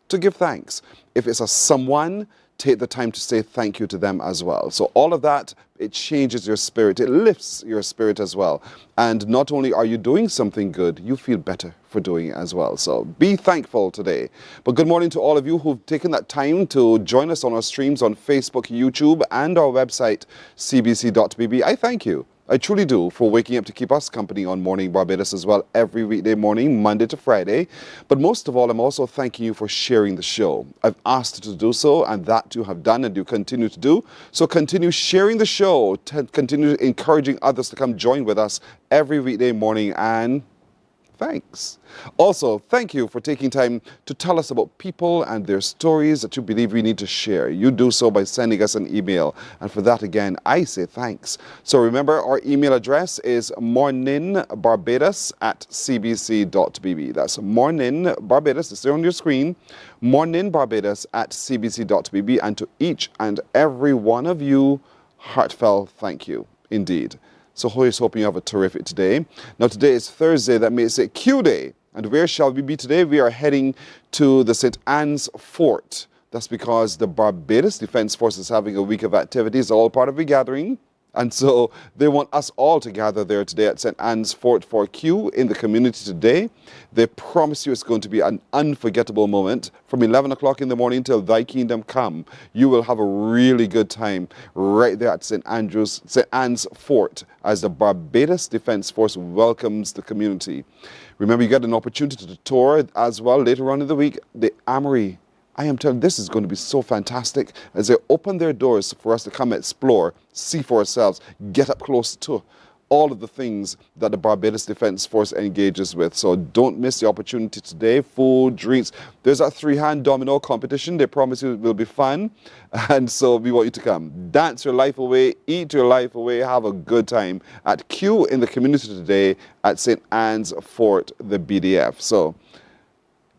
to give thanks. If it's a someone, take the time to say thank you to them as well. So all of that, it changes your spirit. It lifts your spirit as well. And not only are you doing something good, you feel better for doing it as well. So be thankful today. But good morning to all of you who've taken that time to join us on our streams on Facebook, YouTube, and our website, cbc.bb. I thank you. I truly do, for waking up to keep us company on Morning Barbados as well every weekday morning, Monday to Friday. But most of all, I'm also thanking you for sharing the show. I've asked you to do so, and that you have done and you continue to do. So continue sharing the show, continue encouraging others to come join with us every weekday morning, and thanks. Also, thank you for taking time to tell us about people and their stories that you believe we need to share. You do so by sending us an email. And for that, again, I say thanks. So remember, our email address is morninbarbados@cbc.bb. That's morninbarbados, it's there on your screen, morninbarbados@cbc.bb. And to each and every one of you, heartfelt thank you indeed. So here's hoping you have a terrific day. Now today is Thursday, that makes it Q Day. And where shall we be today? We are heading to the St. Anne's Fort. That's because the Barbados Defence Force is having a week of activities, all part of a gathering. And so they want us all to gather there today at St. Anne's Fort for Q in the community today. They promise you it's going to be an unforgettable moment. From 11 o'clock in the morning till Thy Kingdom Come, you will have a really good time right there at St. Anne's Fort as the Barbados Defence Force welcomes the community. Remember, you get an opportunity to tour as well later on in the week, the Armory. I am telling you, this is going to be so fantastic as they open their doors for us to come explore, see for ourselves, get up close to all of the things that the Barbados Defence Force engages with. So don't miss the opportunity today. Food, drinks. There's a three-hand domino competition. They promise you it will be fun. And so we want you to come. Dance your life away, eat your life away, have a good time at Q in the community today at St. Anne's Fort, the BDF. So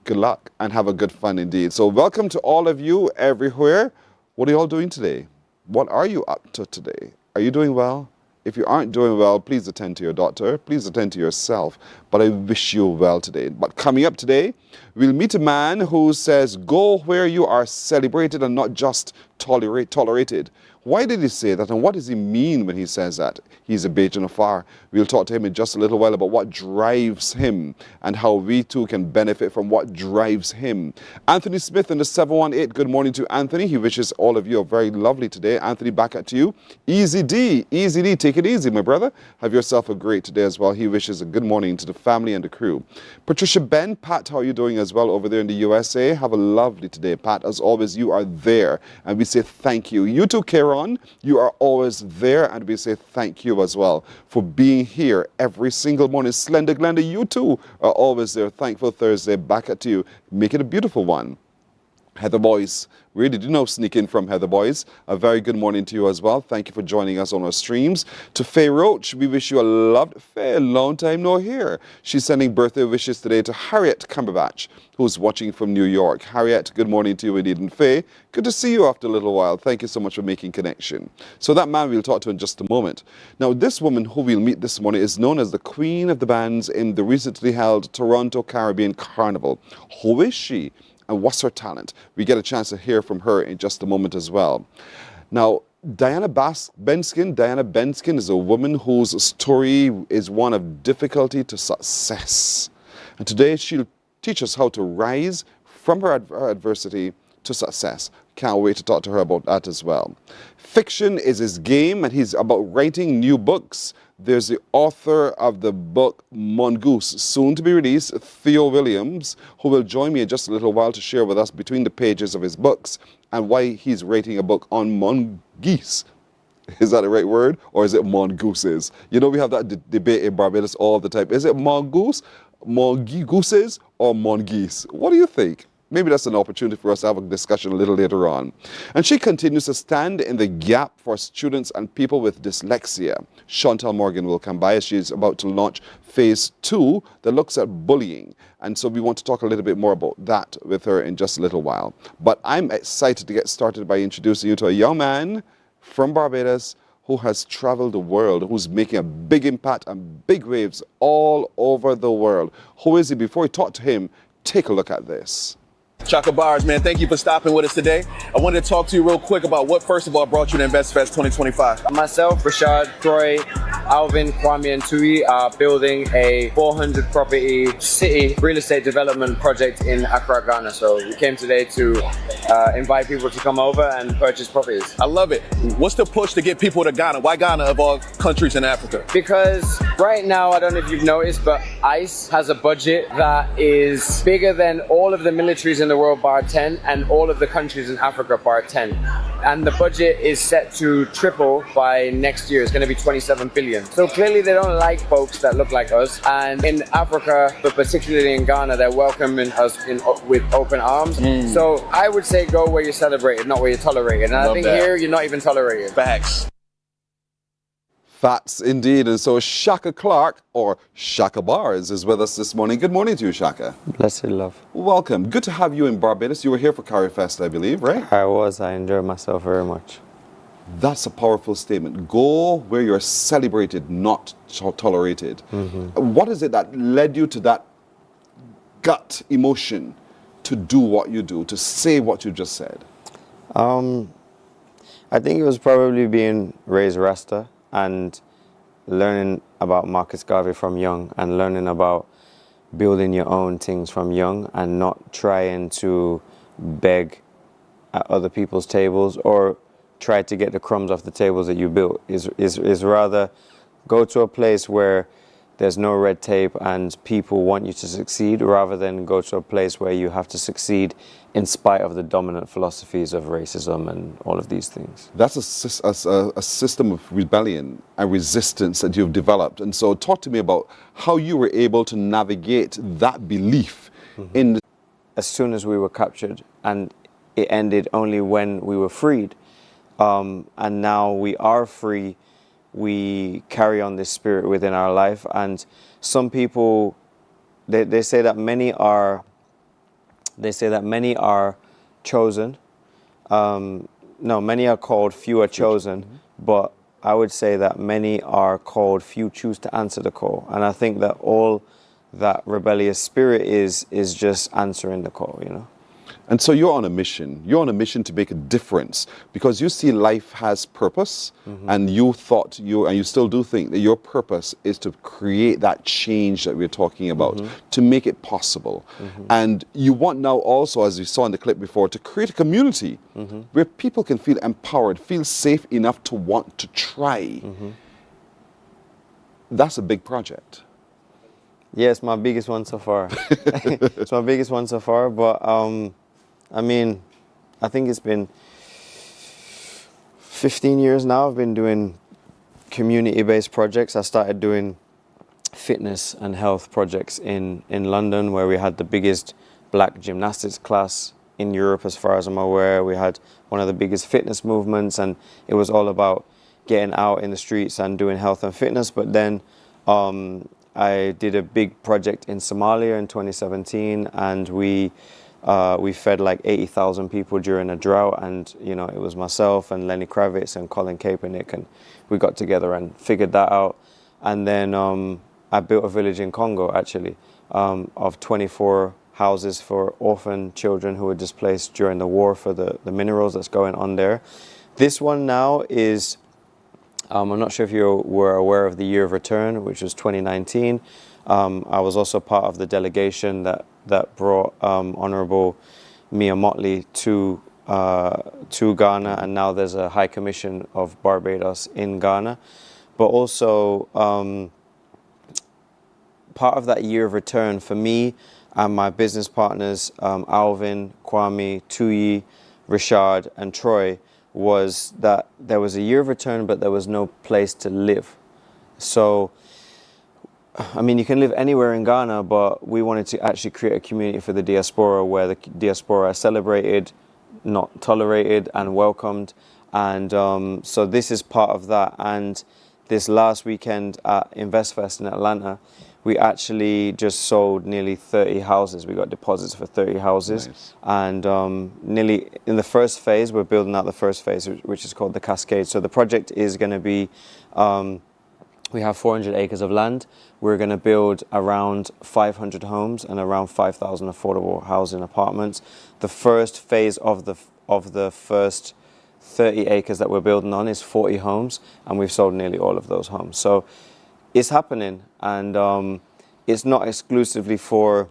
good luck and have a good fun indeed. So welcome to all of you everywhere. What are you all doing today? What are you up to today? Are you doing well? If you aren't doing well, please attend to your doctor. Please attend to yourself. But I wish you well today. But coming up today, we'll meet a man who says, go where you are celebrated and not just tolerated. Why did he say that, and what does he mean when he says that? He's a Bajan afar. We'll talk to him in just a little while about what drives him and how we too can benefit from what drives him. Anthony Smith in the 718. Good morning to Anthony. He wishes all of you a very lovely today. Anthony, back at you. Easy D, take it easy, my brother. Have yourself a great today as well. He wishes a good morning to the family and the crew. Patricia Ben, Pat, how are you doing as well over there in the USA? Have a lovely today, Pat. As always, you are there, and we say thank you. You too, Karen. You are always there, and we say thank you as well for being here every single morning. Slender Glenda, you too are always there. Thankful Thursday, back at you. Make it a beautiful one. Heather Boys, really did know sneak in from Heather Boys. A very good morning to you as well. Thank you for joining us on our streams. To Faye Roach, we wish you a loved Faye, long time no here. She's sending birthday wishes today to Harriet Cumberbatch, who's watching from New York. Harriet, good morning to you indeed. And Faye, good to see you after a little while. Thank you so much for making connection. So that man we'll talk to in just a moment. Now, this woman who we'll meet this morning is known as the Queen of the Bands in the recently held Toronto Caribbean Carnival. Who is she? And what's her talent? We get a chance to hear from her in just a moment as well. Now, Diana Benskin is a woman whose story is one of difficulty to success. And today she'll teach us how to rise from her adversity to success. Can't wait to talk to her about that as well. Fiction is his game, and he's about writing new books. There's the author of the book Mongoose, soon to be released, Theo Williams, who will join me in just a little while to share with us between the pages of his books and why he's writing a book on mongoose. Is that the right word? Or is it mongooses? You know, we have that debate in Barbados all the time. Is it mongoose, mongooses, or mongoose? What do you think? Maybe that's an opportunity for us to have a discussion a little later on. And she continues to stand in the gap for students and people with dyslexia. Chantal Morgan will come by as she's about to launch phase 2 that looks at bullying. And so we want to talk a little bit more about that with her in just a little while. But I'm excited to get started by introducing you to a young man from Barbados who has traveled the world, who's making a big impact and big waves all over the world. Who is he? Before we talk to him, take a look at this. Shaka Bars, man, thank you for stopping with us today. I wanted to talk to you real quick about what, first of all, brought you to InvestFest 2025. Myself, Rashad, Troy, Alvin, Kwame, and Tui are building a 400 property city real estate development project in Accra, Ghana. So we came today to invite people to come over and purchase properties. I love it. What's the push to get people to Ghana? Why Ghana of all countries in Africa? Because right now, I don't know if you've noticed, but ICE has a budget that is bigger than all of the militaries in the world bar 10 and all of the countries in Africa bar 10. And the budget is set to triple by next year. It's going to be 27 billion. So clearly they don't like folks that look like us. And in Africa, but particularly in Ghana, they're welcoming us with open arms. So I would say go where you're celebrated, not where you're tolerated. And I think here you're not even tolerated. Facts. Facts indeed. And so Shaka Clark, or Shaka Bars, is with us this morning. Good morning to you, Shaka. Blessed love. Welcome. Good to have you in Barbados. You were here for Carnival Fest, I believe, right? I was. I enjoyed myself very much. That's a powerful statement. Go where you're celebrated, not tolerated. What is it that led you to that gut emotion to do what you do, to say what you just said? I think it was probably being raised Rasta and learning about Marcus Garvey from young and learning about building your own things from young and not trying to beg at other people's tables or try to get the crumbs off the tables that you built. Is rather go to a place where there's no red tape and people want you to succeed rather than go to a place where you have to succeed in spite of the dominant philosophies of racism and all of these things. That's a system of rebellion and resistance that you've developed. And so talk to me about how you were able to navigate that belief in the... As soon as we were captured, and it ended only when we were freed. And now we are free. We carry on this spirit within our life, and some people they say that many are chosen. No, many are called, few are chosen, but I would say that many are called, few choose to answer the call. And I think that all that rebellious spirit is just answering the call, you know. And so you're on a mission. You're on a mission to make a difference because you see life has purpose, and you thought and you still do think that your purpose is to create that change that we're talking about, to make it possible. And you want now also, as you saw in the clip before, to create a community where people can feel empowered, feel safe enough to want to try. That's a big project. Yeah, it's my biggest one so far. It's my biggest one so far, but I mean, I think it's been 15 years now I've been doing community-based projects. I started doing fitness and health projects in London, where we had the biggest black gymnastics class in Europe, as far as I'm aware. We had one of the biggest fitness movements, and it was all about getting out in the streets and doing health and fitness. But then I did a big project in Somalia in 2017, and we fed like 80,000 people during a drought, and you know, it was myself and Lenny Kravitz and Colin Kaepernick, and we got together and figured that out. And then I built a village in Congo, actually, of 24 houses for orphan children who were displaced during the war for the minerals that's going on there. This one now is, I'm not sure if you were aware of the Year of Return, which was 2019. I was also part of the delegation that brought Honourable Mia Motley to Ghana, and now there's a High Commission of Barbados in Ghana. But also part of that Year of Return for me and my business partners, Alvin, Kwame, Tui, Rashad, and Troy, was that there was a Year of Return, but there was no place to live. So, I mean, you can live anywhere in Ghana, but we wanted to actually create a community for the diaspora where the diaspora are celebrated, not tolerated, and welcomed. And so this is part of that. And this last weekend at InvestFest in Atlanta, we actually just sold nearly 30 houses. We got deposits for 30 houses. Nice. And nearly in the first phase, we're building out the first phase, which is called the Cascade. So the project is going to be We have 400 acres of land. We're going to build around 500 homes and around 5,000 affordable housing apartments. The first phase of the first 30 acres that we're building on is 40 homes, and we've sold nearly all of those homes. So it's happening, and it's not exclusively for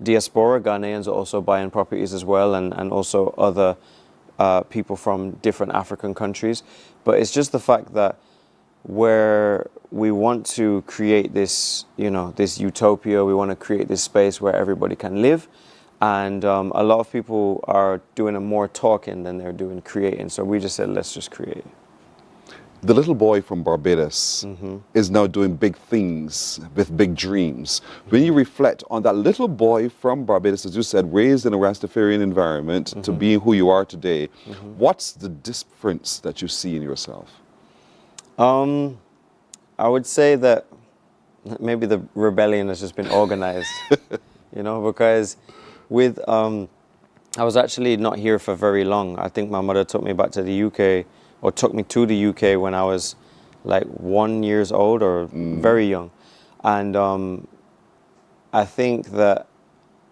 diaspora. Ghanaians are also buying properties as well, and also other people from different African countries. But it's just the fact that where we want to create this, this utopia, we want to create this space where everybody can live. And a lot of people are doing more talking than they're doing creating. So we just said, let's just create. The little boy from Barbados is now doing big things with big dreams. When you reflect on that little boy from Barbados, as you said, raised in a Rastafarian environment to being who you are today, what's the difference that you see in yourself? I would say that maybe the rebellion has just been organized, because with, I was actually not here for very long. I think my mother took me back to the UK, or took me to the UK when I was like 1 year old or very young. And I think that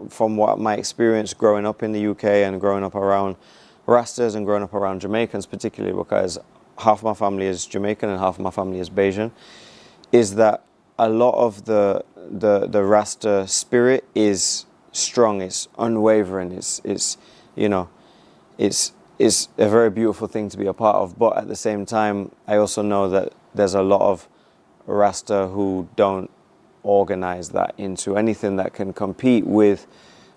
from what my experience growing up in the UK and growing up around Rastas and growing up around Jamaicans particularly, because half my family is Jamaican and half my family is Bajan, is that a lot of the Rasta spirit is strong, it's unwavering, it's a very beautiful thing to be a part of. But at the same time, I also know that there's a lot of Rasta who don't organize that into anything that can compete with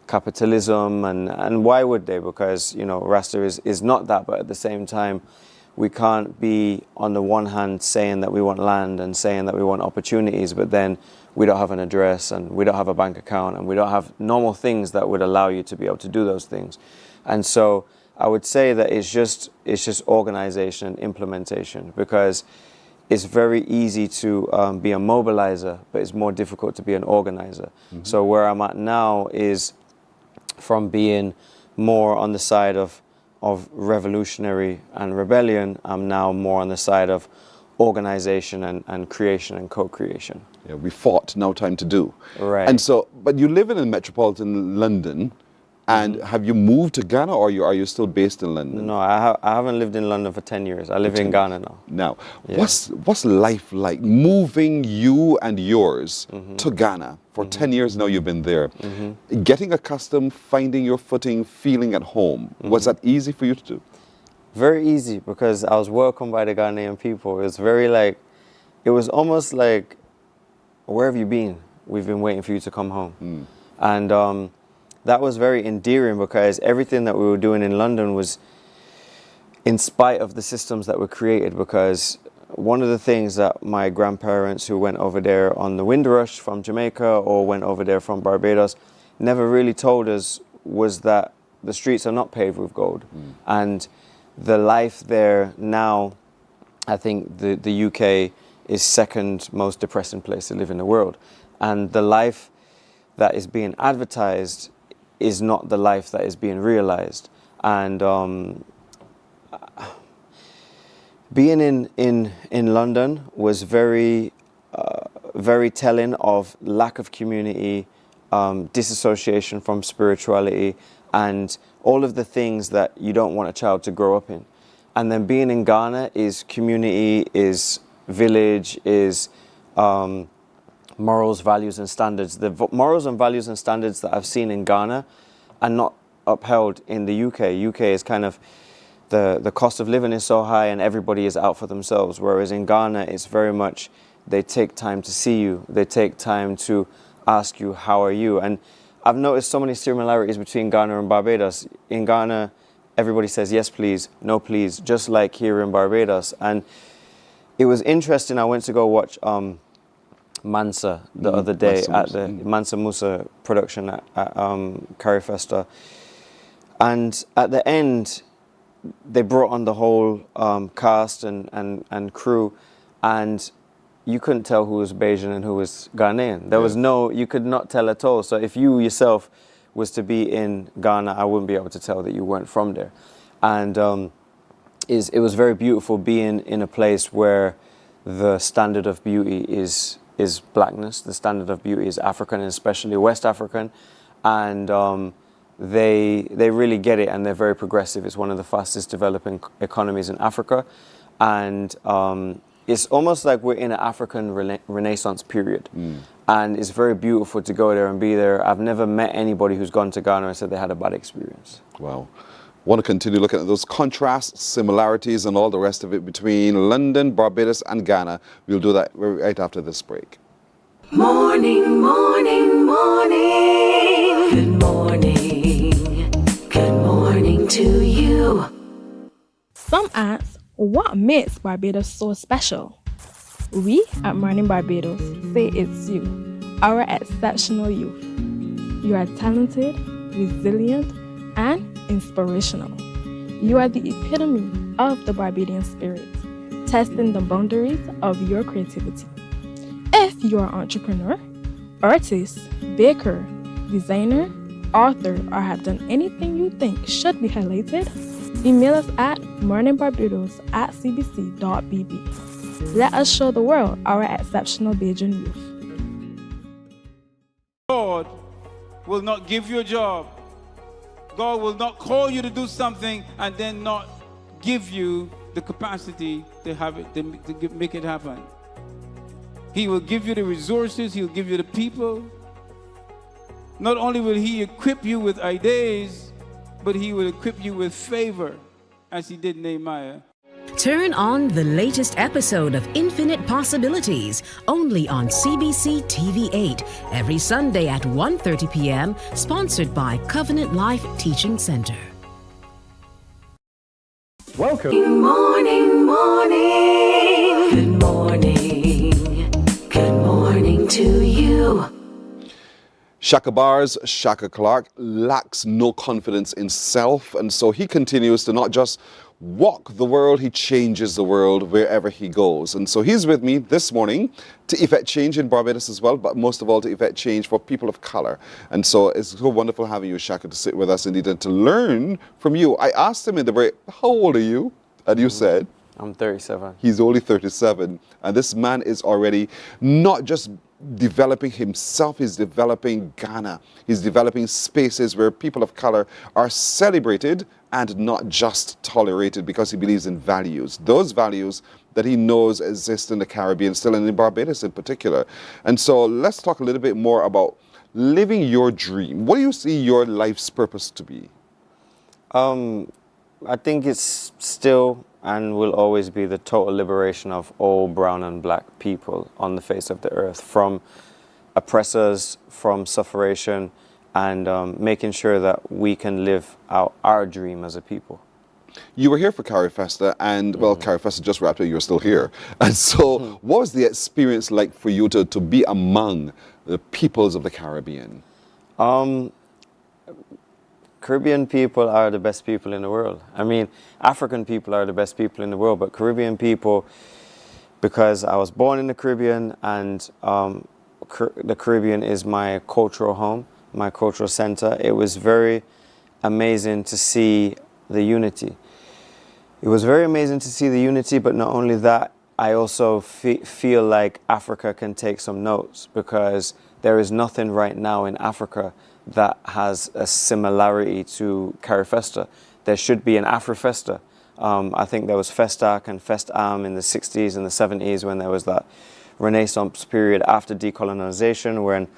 capitalism, and why would they? Because Rasta is not that, but at the same time, we can't be on the one hand saying that we want land and saying that we want opportunities, but then we don't have an address and we don't have a bank account and we don't have normal things that would allow you to be able to do those things. And so I would say that it's just organization and implementation, because it's very easy to be a mobilizer, but it's more difficult to be an organizer. So where I'm at now is from being more on the side of revolutionary and rebellion, I'm now more on the side of organization and creation and co-creation. Yeah, we fought, now time to do. Right. And so, but you live in metropolitan London, and have you moved to Ghana, or are you still based in London? No, I haven't lived in London for 10 years. I live in Ghana now. Now, Yeah. what's life like moving you and yours to Ghana? For 10 years now you've been there. Getting accustomed, finding your footing, feeling at home. Was that easy for you to do? Very easy, because I was welcomed by the Ghanaian people. It was it was almost like, where have you been? We've been waiting for you to come home. And that was very endearing, because everything that we were doing in London was in spite of the systems that were created. Because one of the things that my grandparents who went over there on the Windrush from Jamaica or went over there from Barbados never really told us was that the streets are not paved with gold. And the life there now, I think the UK is second most depressing place to live in the world. And the life that is being advertised is not the life that is being realized. And being in London was very telling of lack of community, disassociation from spirituality, and all of the things that you don't want a child to grow up in. And then being in Ghana is community, is village, is morals, values, and standards. The morals and values and standards that I've seen in Ghana are not upheld in the UK. UK is kind of, the cost of living is so high and everybody is out for themselves. Whereas in Ghana, it's very much, they take time to see you. They take time to ask you, how are you? And I've noticed so many similarities between Ghana and Barbados. In Ghana, everybody says, yes, please, no, please, just like here in Barbados. And it was interesting. I went to go watch Mansa the other day at the Mansa Musa production at Carifesta. And at the end, they brought on the whole cast and crew, and you couldn't tell who was Bajan and who was Ghanaian. There was you could not tell at all. So if you yourself was to be in Ghana, I wouldn't be able to tell that you weren't from there. And it was very beautiful being in a place where the standard of beauty is blackness. The standard of beauty is African, and especially West African, and they really get it, and they're very progressive. It's one of the fastest developing economies in Africa, and it's almost like we're in an African Renaissance period, and it's very beautiful to go there and be there. I've never met anybody who's gone to Ghana and said they had a bad experience. Wow. Want to continue looking at those contrasts, similarities, and all the rest of it between London, Barbados, and Ghana. We'll do that right after this break. Morning, morning, morning. Good morning. Good morning to you. Some ask, what makes Barbados so special? We at Mornin Barbados say it's you, our exceptional youth. You are talented, resilient, and inspirational. You are the epitome of the Barbadian spirit, testing the boundaries of your creativity. If you are an entrepreneur, artist, baker, designer, author, or have done anything you think should be highlighted, email us at morninbarbados@cbc.bb. Let us show the world our exceptional Bajan youth. God will not give you a job. God will not call you to do something and then not give you the capacity to have it, to make it happen. He will give you the resources, he'll give you the people. Not only will he equip you with ideas, but he will equip you with favor, as he did Nehemiah. Turn on the latest episode of Infinite Possibilities, only on CBC TV8, every Sunday at 1:30 p.m., sponsored by Covenant Life Teaching Center. Welcome. Good morning, morning. Good morning. Good morning to you. Shaka Bars, Shaka Clark, lacks no confidence in self, and so he continues to not just walk the world, he changes the world wherever he goes. And so he's with me this morning to effect change in Barbados as well, but most of all to effect change for people of color. And so it's so wonderful having you, Shaka, to sit with us indeed and to learn from you. I asked him in the break, how old are you? And you said? I'm 37. He's only 37. And this man is already not just developing himself, he's developing Ghana. He's developing spaces where people of color are celebrated and not just tolerated, because he believes in values. Those values that he knows exist in the Caribbean still, and in Barbados in particular. And so let's talk a little bit more about living your dream. What do you see your life's purpose to be? I think it's still and will always be the total liberation of all brown and black people on the face of the earth, from oppressors, from sufferation, and making sure that we can live out our dream as a people. You were here for Carifesta, and well, Carifesta just wrapped up, you were still here. And so what was the experience like for you to be among the peoples of the Caribbean? Caribbean people are the best people in the world. I mean, African people are the best people in the world, but Caribbean people, because I was born in the Caribbean, and the Caribbean is my cultural home, my cultural center. It was very amazing to see the unity. It was very amazing to see the unity, but not only that, I also feel like Africa can take some notes, because there is nothing right now in Africa that has a similarity to Carifesta. There should be an Afrofesta. I think there was Festac and Festam in the 60s and the 70s, when there was that Renaissance period after decolonization, when,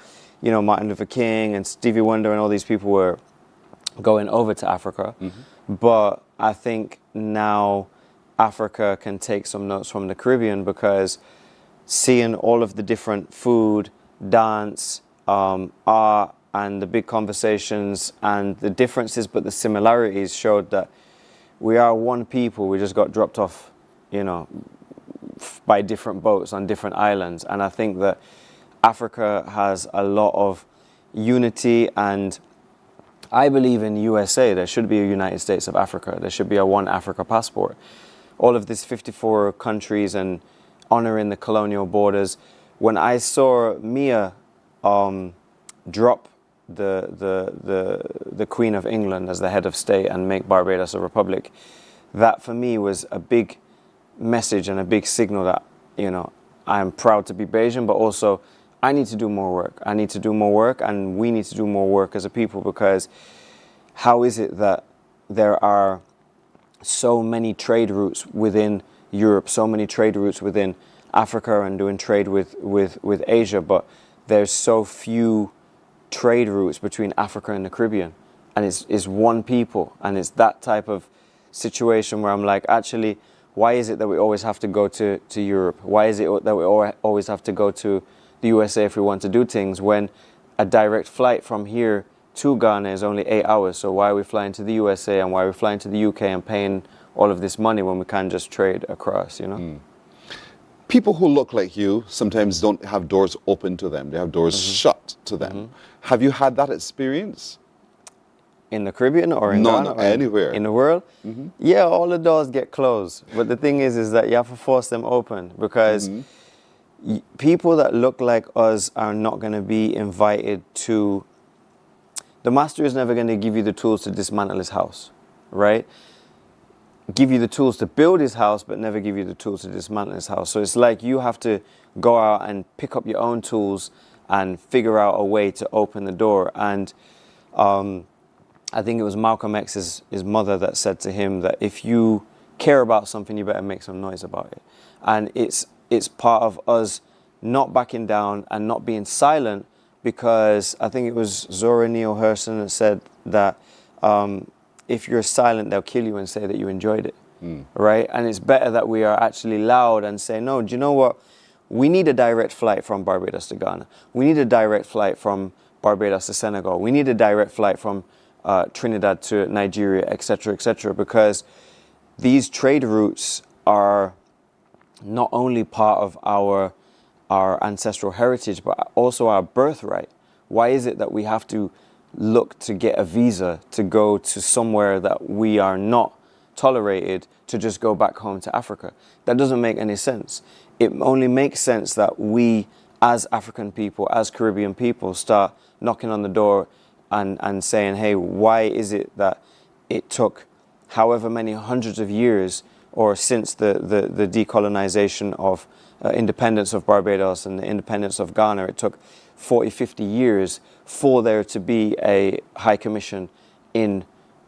you know, Martin Luther King and Stevie Wonder and all these people were going over to Africa. But I think now Africa can take some notes from the Caribbean, because seeing all of the different food, dance, art, and the big conversations and the differences but the similarities showed that we are one people. We just got dropped off, you know, by different boats on different islands. And I think that Africa has a lot of unity, and I believe in USA there should be a United States of Africa. There should be a One Africa passport. All of these 54 countries and honoring the colonial borders. When I saw Mia drop the Queen of England as the head of state and make Barbados a republic, that for me was a big message and a big signal that you know, I'm proud to be Bayesian, but also I need to do more work. I need to do more work, and we need to do more work as a people, because how is it that there are so many trade routes within Europe, so many trade routes within Africa and doing trade with Asia, but there's so few trade routes between Africa and the Caribbean, and it's one people, and it's that type of situation where I'm like, actually, why is it that we always have to go to Europe? Why is it that we always have to go to the USA if we want to do things, when a direct flight from here to Ghana is only 8 hours? So why are we flying to the USA, and why are we flying to the UK and paying all of this money when we can just trade across, you know? People who look like you sometimes don't have doors open to them. They have doors shut to them. Have you had that experience? In the Caribbean or in Ghana? No, anywhere. In the world? Yeah, all the doors get closed. But the thing is that you have to force them open, because people that look like us are not going to be invited to... The master is never going to give you the tools to dismantle his house, right? Give you the tools to build his house, but never give you the tools to dismantle his house. So it's like you have to go out and pick up your own tools and figure out a way to open the door. And I think it was Malcolm X's his mother that said to him that if you care about something, you better make some noise about it. And it's part of us not backing down and not being silent, because I think it was Zora Neale Hurston that said that if you're silent, they'll kill you and say that you enjoyed it, right? And it's better that we are actually loud and say, no, do you know what? We need a direct flight from Barbados to Ghana. We need a direct flight from Barbados to Senegal. We need a direct flight from Trinidad to Nigeria, etc., because these trade routes are not only part of our ancestral heritage, but also our birthright. Why is it that we have to look to get a visa to go to somewhere that we are not tolerated to just go back home to Africa? That doesn't make any sense. It only makes sense that we, as African people, as Caribbean people, start knocking on the door and saying, hey, why is it that it took however many hundreds of years, or since the decolonization of independence of Barbados and the independence of Ghana, it took 40, 50 years for there to be a high commission in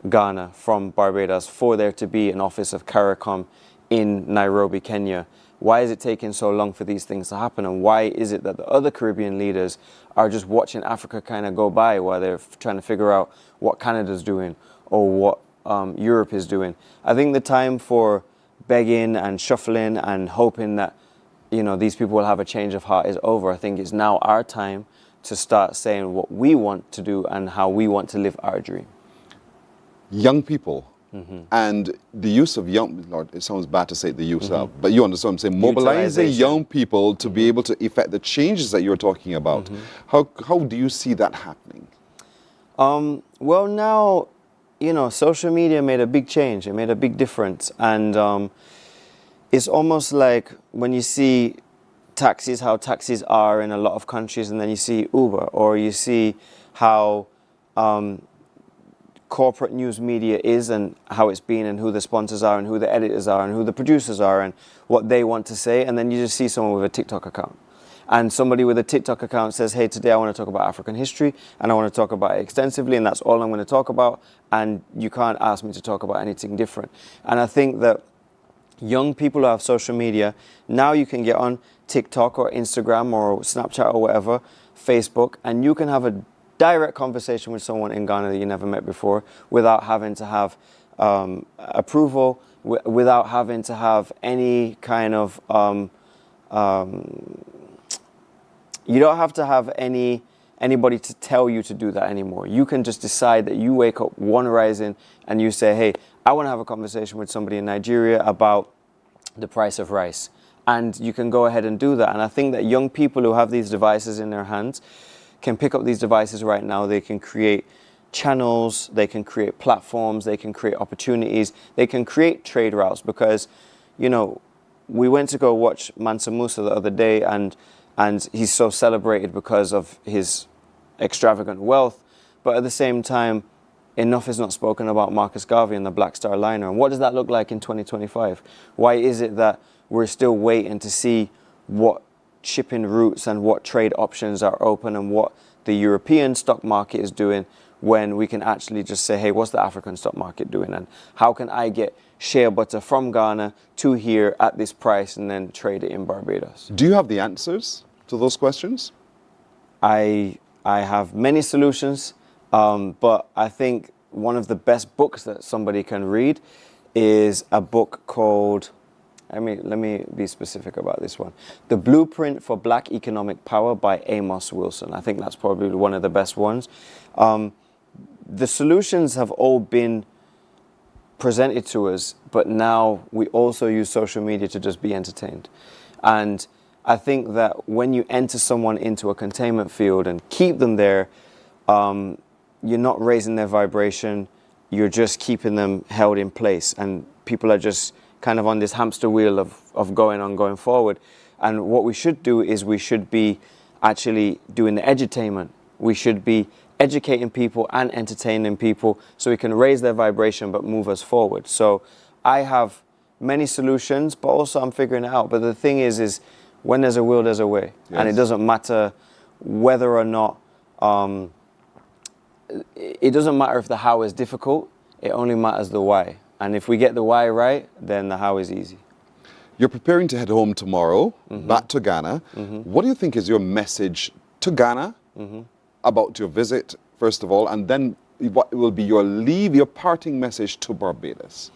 Ghana from Barbados, for there to be an office of CARICOM in Nairobi, Kenya? Why is it taking so long for these things to happen? And why is it that the other Caribbean leaders are just watching Africa kind of go by while they're trying to figure out what Canada's doing or what Europe is doing? I think the time for begging and shuffling and hoping that, you know, these people will have a change of heart is over. I think it's now our time to start saying what we want to do and how we want to live our dream. Young people. And the use of young, Lord, it sounds bad to say the use of, but you understand what I'm saying, mobilizing young people to be able to effect the changes that you're talking about. How do you see that happening? Well, now, you know, social media made a big change. It made a big difference. And it's almost like when you see taxis, how taxis are in a lot of countries, and then you see Uber, or you see how corporate news media is and how it's been, and who the sponsors are and who the editors are and who the producers are and what they want to say. And then you just see someone with a TikTok account. And somebody with a TikTok account says, hey, today I want to talk about African history and I want to talk about it extensively, and that's all I'm going to talk about. And you can't ask me to talk about anything different. And I think that young people who have social media, now you can get on TikTok or Instagram or Snapchat or whatever, Facebook, and you can have a direct conversation with someone in Ghana that you never met before without having to have approval, without having to have any kind of... you don't have to have anybody to tell you to do that anymore. You can just decide that you wake up one rising and you say, hey, I want to have a conversation with somebody in Nigeria about the price of rice. And you can go ahead and do that. And I think that young people who have these devices in their hands can pick up these devices right now. They can create channels, they can create platforms, they can create opportunities, they can create trade routes. Because, you know, we went to go watch Mansa Musa the other day, and he's so celebrated because of his extravagant wealth. But at the same time, enough is not spoken about Marcus Garvey and the Black Star Liner. And what does that look like in 2025? Why is it that we're still waiting to see what shipping routes and what trade options are open and what the European stock market is doing, when we can actually just say, hey, what's the African stock market doing? And how can I get shea butter from Ghana to here at this price and then trade it in Barbados? Do you have the answers to those questions? I have many solutions, but I think one of the best books that somebody can read is a book called, let me be specific about this one, The Blueprint for Black Economic Power by Amos Wilson. I think that's probably one of the best ones. The solutions have all been presented to us, but now we also use social media to just be entertained. And I think that when you enter someone into a containment field and keep them there, you're not raising their vibration, you're just keeping them held in place. And people are just kind of on this hamster wheel of going forward. And what we should do is we should be actually doing the edutainment. We should be educating people and entertaining people so we can raise their vibration but move us forward. So I have many solutions, but also I'm figuring it out. But the thing is when there's a will, there's a way. Yes. And it doesn't matter whether or not, it doesn't matter if the how is difficult, it only matters the why. And if we get the why right, then the how is easy. You're preparing to head home tomorrow, back to Ghana. What do you think is your message to Ghana about your visit, first of all, and then what will be your parting message to Barbados?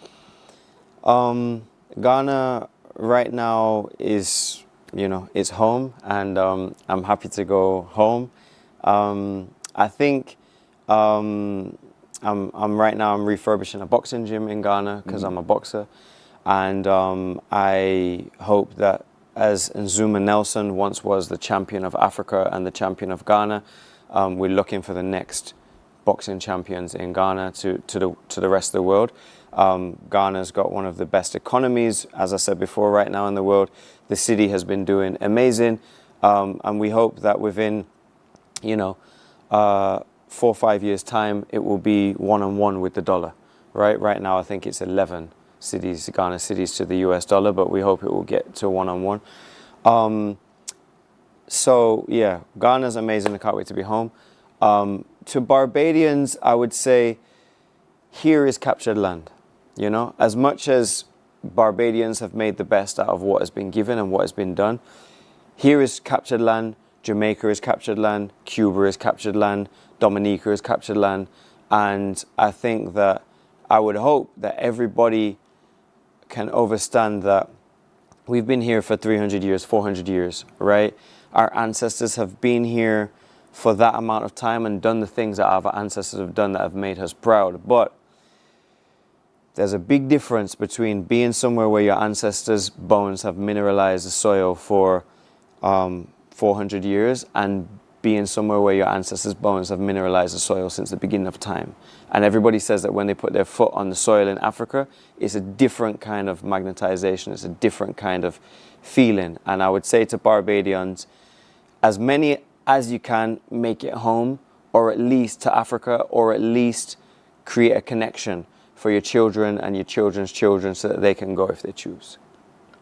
Ghana right now is, it's home, and I'm happy to go home. I think I'm refurbishing a boxing gym in Ghana because I'm a boxer, and I hope that as Nzuma Nelson once was the champion of Africa and the champion of Ghana, we're looking for the next boxing champions in Ghana to the rest of the world. Ghana's got one of the best economies, as I said before, right now in the world. The city has been doing amazing, and we hope that within, 4 or 5 years' time, it will be one-on-one with the dollar. Right now, I think it's 11 cities, Ghana cities, to the US dollar, but we hope it will get to one-on-one. So yeah, Ghana's amazing. I can't wait to be home. To Barbadians, I would say, here is captured land. As much as Barbadians have made the best out of what has been given and what has been done, here is captured land. Jamaica is captured land. Cuba is captured land. Dominica is captured land. And I think that I would hope that everybody can understand that we've been here for 300 years, 400 years, right? Our ancestors have been here for that amount of time and done the things that our ancestors have done that have made us proud. But there's a big difference between being somewhere where your ancestors' bones have mineralized the soil for 400 years and being somewhere where your ancestors' bones have mineralized the soil since the beginning of time. And everybody says that when they put their foot on the soil in Africa, it's a different kind of magnetization, it's a different kind of feeling. And I would say to Barbadians, as many as you can, make it home, or at least to Africa, or at least create a connection for your children and your children's children so that they can go if they choose.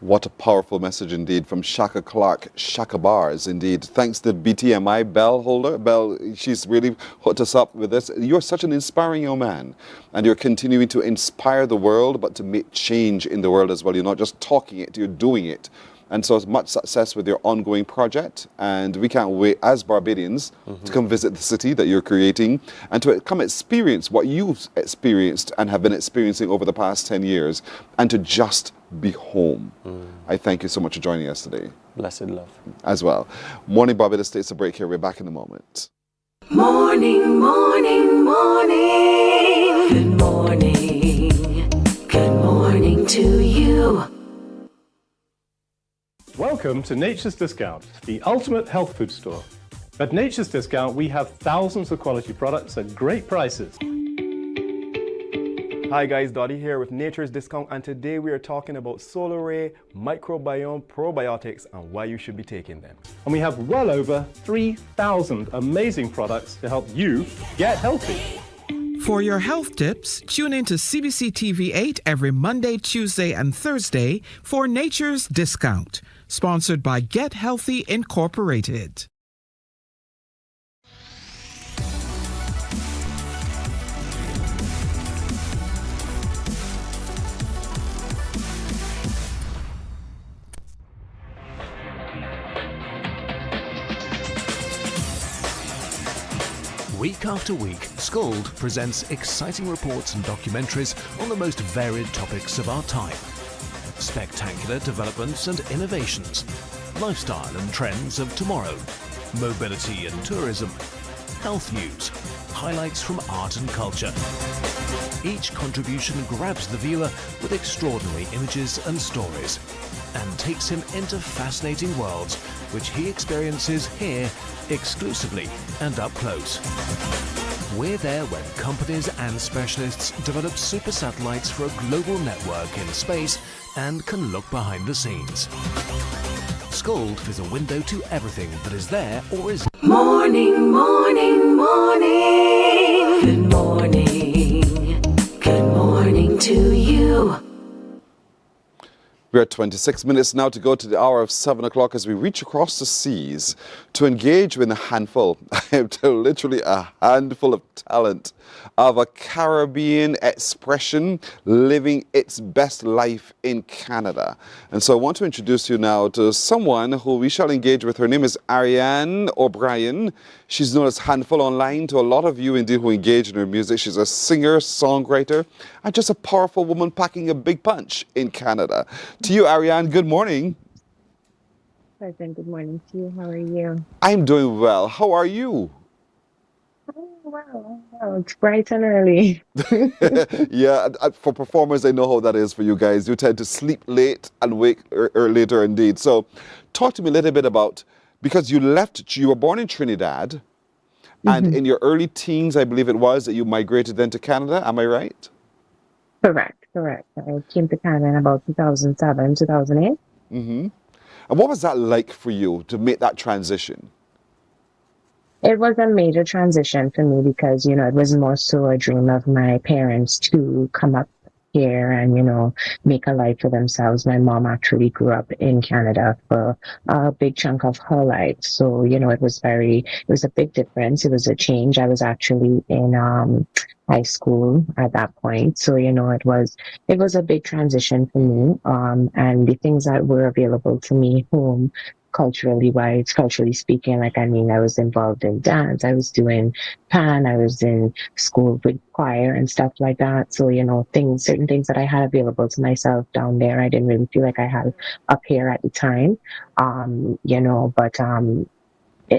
What a powerful message indeed from Shaka Clark, Shaka Bars indeed. Thanks to BTMI Bell holder. Bell, she's really hooked us up with this. You're such an inspiring young man, and you're continuing to inspire the world, but to make change in the world as well. You're not just talking it, you're doing it. And so much success with your ongoing project, and we can't wait as Barbadians to come visit the city that you're creating and to come experience what you've experienced and have been experiencing over the past 10 years, and to just be home. I thank you so much for joining us today. Blessed love. As well. Morning Barbados takes a break here. We're back in a moment. Morning, morning, morning. Good morning. Good morning to you. Welcome to Nature's Discount, the ultimate health food store. At Nature's Discount, we have thousands of quality products at great prices. Hi guys, Dottie here with Nature's Discount, and today we are talking about Solar Ray Microbiome Probiotics and why you should be taking them. And we have well over 3,000 amazing products to help you get healthy. For your health tips, tune in to CBC TV 8 every Monday, Tuesday, and Thursday for Nature's Discount, sponsored by Get Healthy Incorporated. Week after week, Scald presents exciting reports and documentaries on the most varied topics of our time. Spectacular developments and innovations, lifestyle and trends of tomorrow, mobility and tourism, health news, highlights from art and culture. Each contribution grabs the viewer with extraordinary images and stories and takes him into fascinating worlds which he experiences here exclusively and up close. We're there when companies and specialists develop super satellites for a global network in space and can look behind the scenes. Scald is a window to everything that is there or is... Morning, morning, morning. Good morning. Good morning to you. We're at 26 minutes now to go to the hour of 7 o'clock as we reach across the seas to engage with a handful, literally a handful of talent of a Caribbean expression living its best life in Canada. And so I want to introduce you now to someone who we shall engage with. Her name is Arianne O'Brien. She's known as Handful online to a lot of you indeed who engage in her music. She's a singer, songwriter, and just a powerful woman packing a big punch in Canada. To you, Arianne, good morning. Present, good morning to you. How are you? I'm doing well. How are you? Wow, it's bright and early. Yeah, for performers, I know how that is for you guys. You tend to sleep late and wake later indeed. So talk to me a little bit about, because you were born in Trinidad, and in your early teens, I believe it was, that you migrated then to Canada. Am I right? Correct. I came to Canada in about 2007, 2008. And what was that like for you to make that transition? It was a major transition for me because, it was more so a dream of my parents to come up here and, make a life for themselves. My mom actually grew up in Canada for a big chunk of her life. So, it was a big difference. It was a change. I was actually in high school at that point. So, it was a big transition for me. And the things that were available to me home, culturally speaking, I was involved in dance, I was doing pan, I was in school with choir and stuff like that. So, certain things that I had available to myself down there, I didn't really feel like I had up here at the time.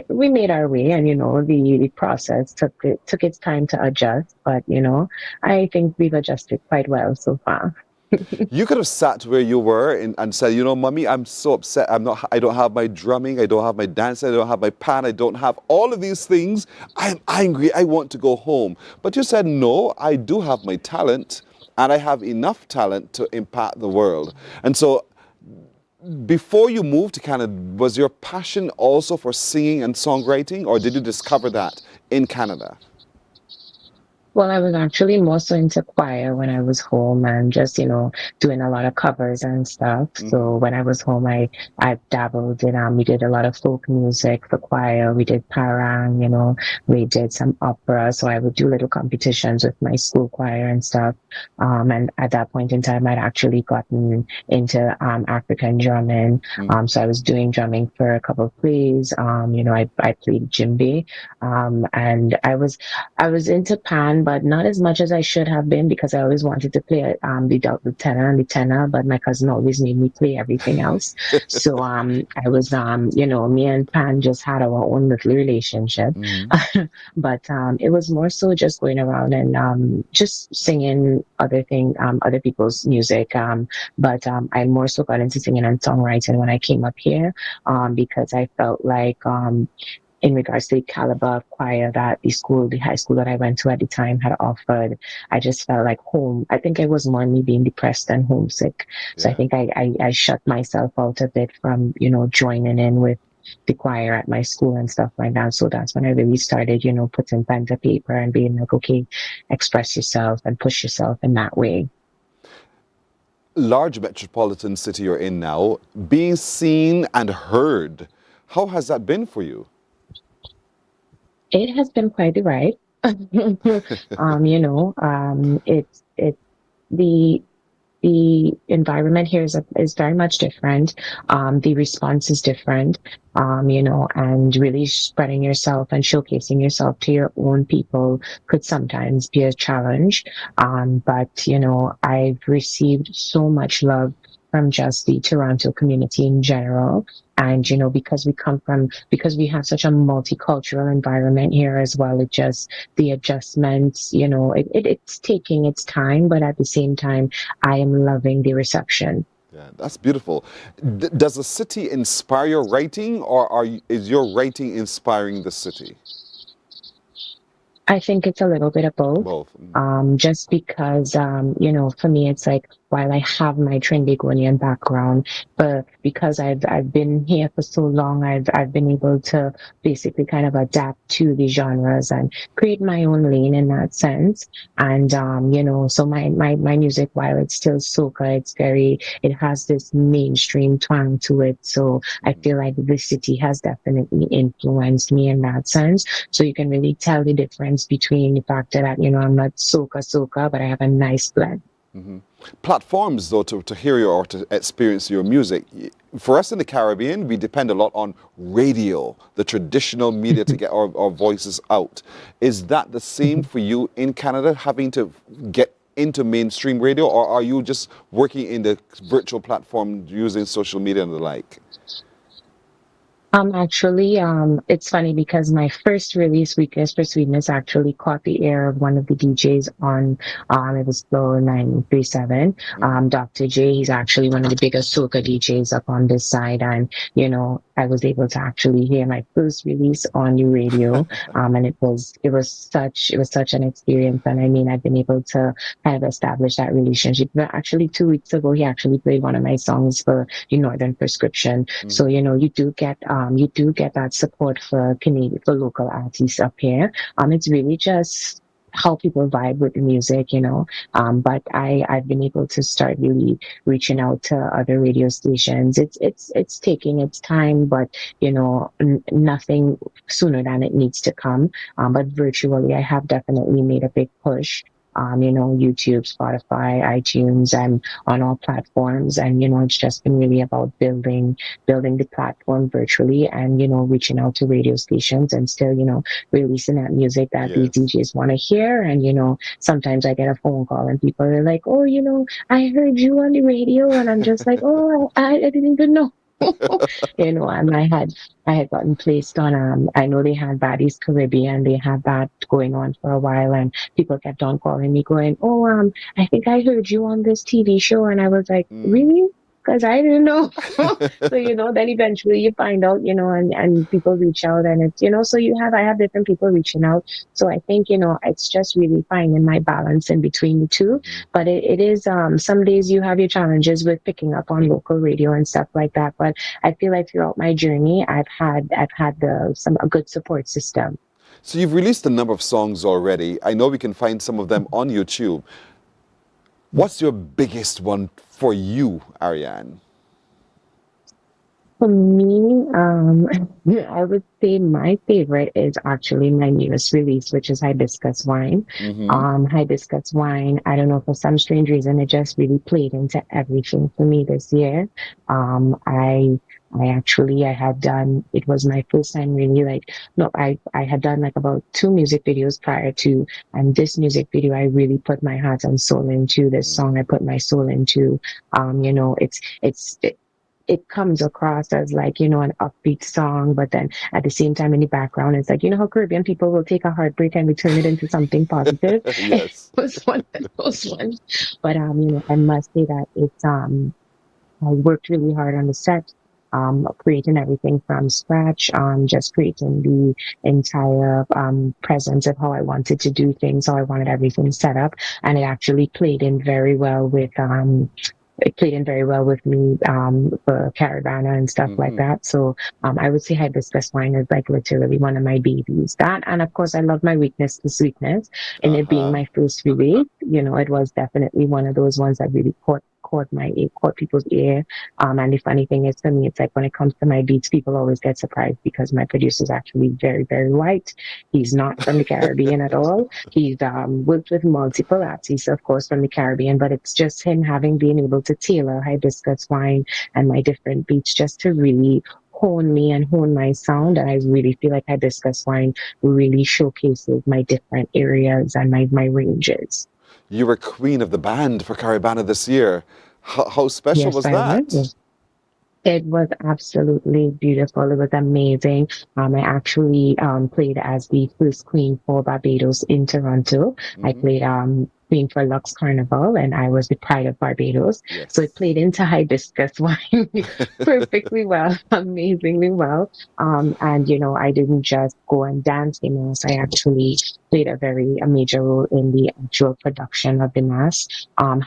We made our way, and the process took its time to adjust, but I think we've adjusted quite well so far. You could have sat where you were and said, Mommy, I'm so upset. I don't have my drumming. I don't have my dancing. I don't have my pan. I don't have all of these things. I'm angry. I want to go home. But you said, no, I do have my talent, and I have enough talent to impact the world. And so before you moved to Canada, was your passion also for singing and songwriting, or did you discover that in Canada? Well, I was actually more so into choir when I was home and just, doing a lot of covers and stuff. So when I was home, I dabbled in, we did a lot of folk music for choir. We did parang, we did some opera. So I would do little competitions with my school choir and stuff. And at that point in time, I'd actually gotten into African drumming. So I was doing drumming for a couple of plays. I played djembe. And I was into pan, but not as much as I should have been, because I always wanted to play the tenor and the tenor, but my cousin always made me play everything else. So I was, me and Pan just had our own little relationship. But it was more so just going around and just singing other people's music. But I more so got into singing and songwriting when I came up here, because I felt like in regards to the caliber of choir that the high school that I went to at the time had offered, I just felt like home. I think it was more me being depressed than homesick. So I think I shut myself out a bit from, joining in with the choir at my school and stuff like that. So that's when I really started, you know, putting pen to paper and being like, okay, express yourself and push yourself in that way. Large metropolitan city you're in now, being seen and heard, how has that been for you? It has been quite the ride. You know, the environment here is very much different. The response is different. You know, and really spreading yourself and showcasing yourself to your own people could sometimes be a challenge. But you know, I've received so much love from just the Toronto community in general. And, you know, because we have such a multicultural environment here as well, it just, the adjustments, you know, it's taking its time, but at the same time, I am loving the reception. Yeah, that's beautiful. Does the city inspire your writing, or is your writing inspiring the city? I think it's a little bit of both. Just because, you know, for me, it's like, while I have my Trinbagonian background, but because I've been here for so long, I've been able to basically kind of adapt to the genres and create my own lane in that sense. And, you know, so my music, while it's still soca, it has this mainstream twang to it. So I feel like the city has definitely influenced me in that sense. So you can really tell the difference between the fact that, you know, I'm not soca, but I have a nice blend. Mm-hmm. Platforms, though, to hear your or to experience your music. For us in the Caribbean, we depend a lot on radio, the traditional media, to get our voices out. Is that the same for you in Canada, having to get into mainstream radio, or are you just working in the virtual platform using social media and the like? Actually, it's funny because my first release, Weakness for Sweetness, actually caught the ear of one of the DJs on, it was Flow 937. Dr. J, he's actually one of the biggest soca DJs up on this side. And, you know, I was able to actually hear my first release on new radio. And it was such an experience. And I mean, I've been able to kind of establish that relationship. But actually 2 weeks ago, he actually played one of my songs for the Northern Prescription. So, you know, you do get that support for local artists up here. It's really just how people vibe with the music, you know. But I've been able to start really reaching out to other radio stations. It's taking its time, but you know, nothing sooner than it needs to come. But virtually, I have definitely made a big push. You know, YouTube, Spotify, iTunes, and on all platforms. And, you know, it's just been really about building the platform virtually and, you know, reaching out to radio stations and still, you know, releasing that music that these DJs want to hear. And, you know, sometimes I get a phone call and people are like, oh, you know, I heard you on the radio. And I'm just like, oh, I didn't even know. You know, and I had gotten placed on, I know they had Baddies Caribbean, they had that going on for a while, and people kept on calling me going, oh, I think I heard you on this TV show, and I was like, really? Because I didn't know. So, you know, then eventually you find out, you know, and people reach out, and it's, you know, so I have different people reaching out. So I think, you know, it's just really finding my balance in between the two. But it is, some days you have your challenges with picking up on local radio and stuff like that. But I feel like throughout my journey, I've had a good support system. So you've released a number of songs already. I know we can find some of them on YouTube. What's your biggest one for you, Arianne? For me, I would say my favorite is actually my newest release, which is Hibiscus Wine. Hibiscus Wine, I don't know, for some strange reason, it just really played into everything for me this year. I had done, it was my first time really I had done like about 2 music videos prior to, and this music video, I really put my heart and soul into. This song I put my soul into. You know, it comes across as like, you know, an upbeat song, but then at the same time in the background, it's like, you know how Caribbean people will take a heartbreak and we turn it into something positive? Yes. It was one of those ones. But, you know, I must say that it's, I worked really hard on the set, creating everything from scratch, just creating the entire, presence of how I wanted to do things, how I wanted everything set up. And it actually played in very well with it played in very well with me for Caravana and stuff like that. So I would say hibiscus wine is like literally one of my babies. That, and of course, I love my weakness to sweetness. And it being my first release, you know, it was definitely one of those ones that really caught people's ear. And the funny thing is, for me, it's like when it comes to my beats, people always get surprised because my producer is actually very, very white. He's not from the Caribbean at all. He's worked with multiple artists, of course, from the Caribbean, but it's just him having been able to tailor hibiscus wine and my different beats just to really hone me and hone my sound. And I really feel like hibiscus wine really showcases my different areas and my ranges. You were queen of the band for Caravana this year. How special was that? It was absolutely beautiful. It was amazing. I actually played as the first queen for Barbados in Toronto. I played queen for Lux Carnival, and I was the pride of Barbados. Yes. So it played into hibiscus wine perfectly well, amazingly well. And, you know, I didn't just go and dance the mass. I actually played a major role in the actual production of the mass.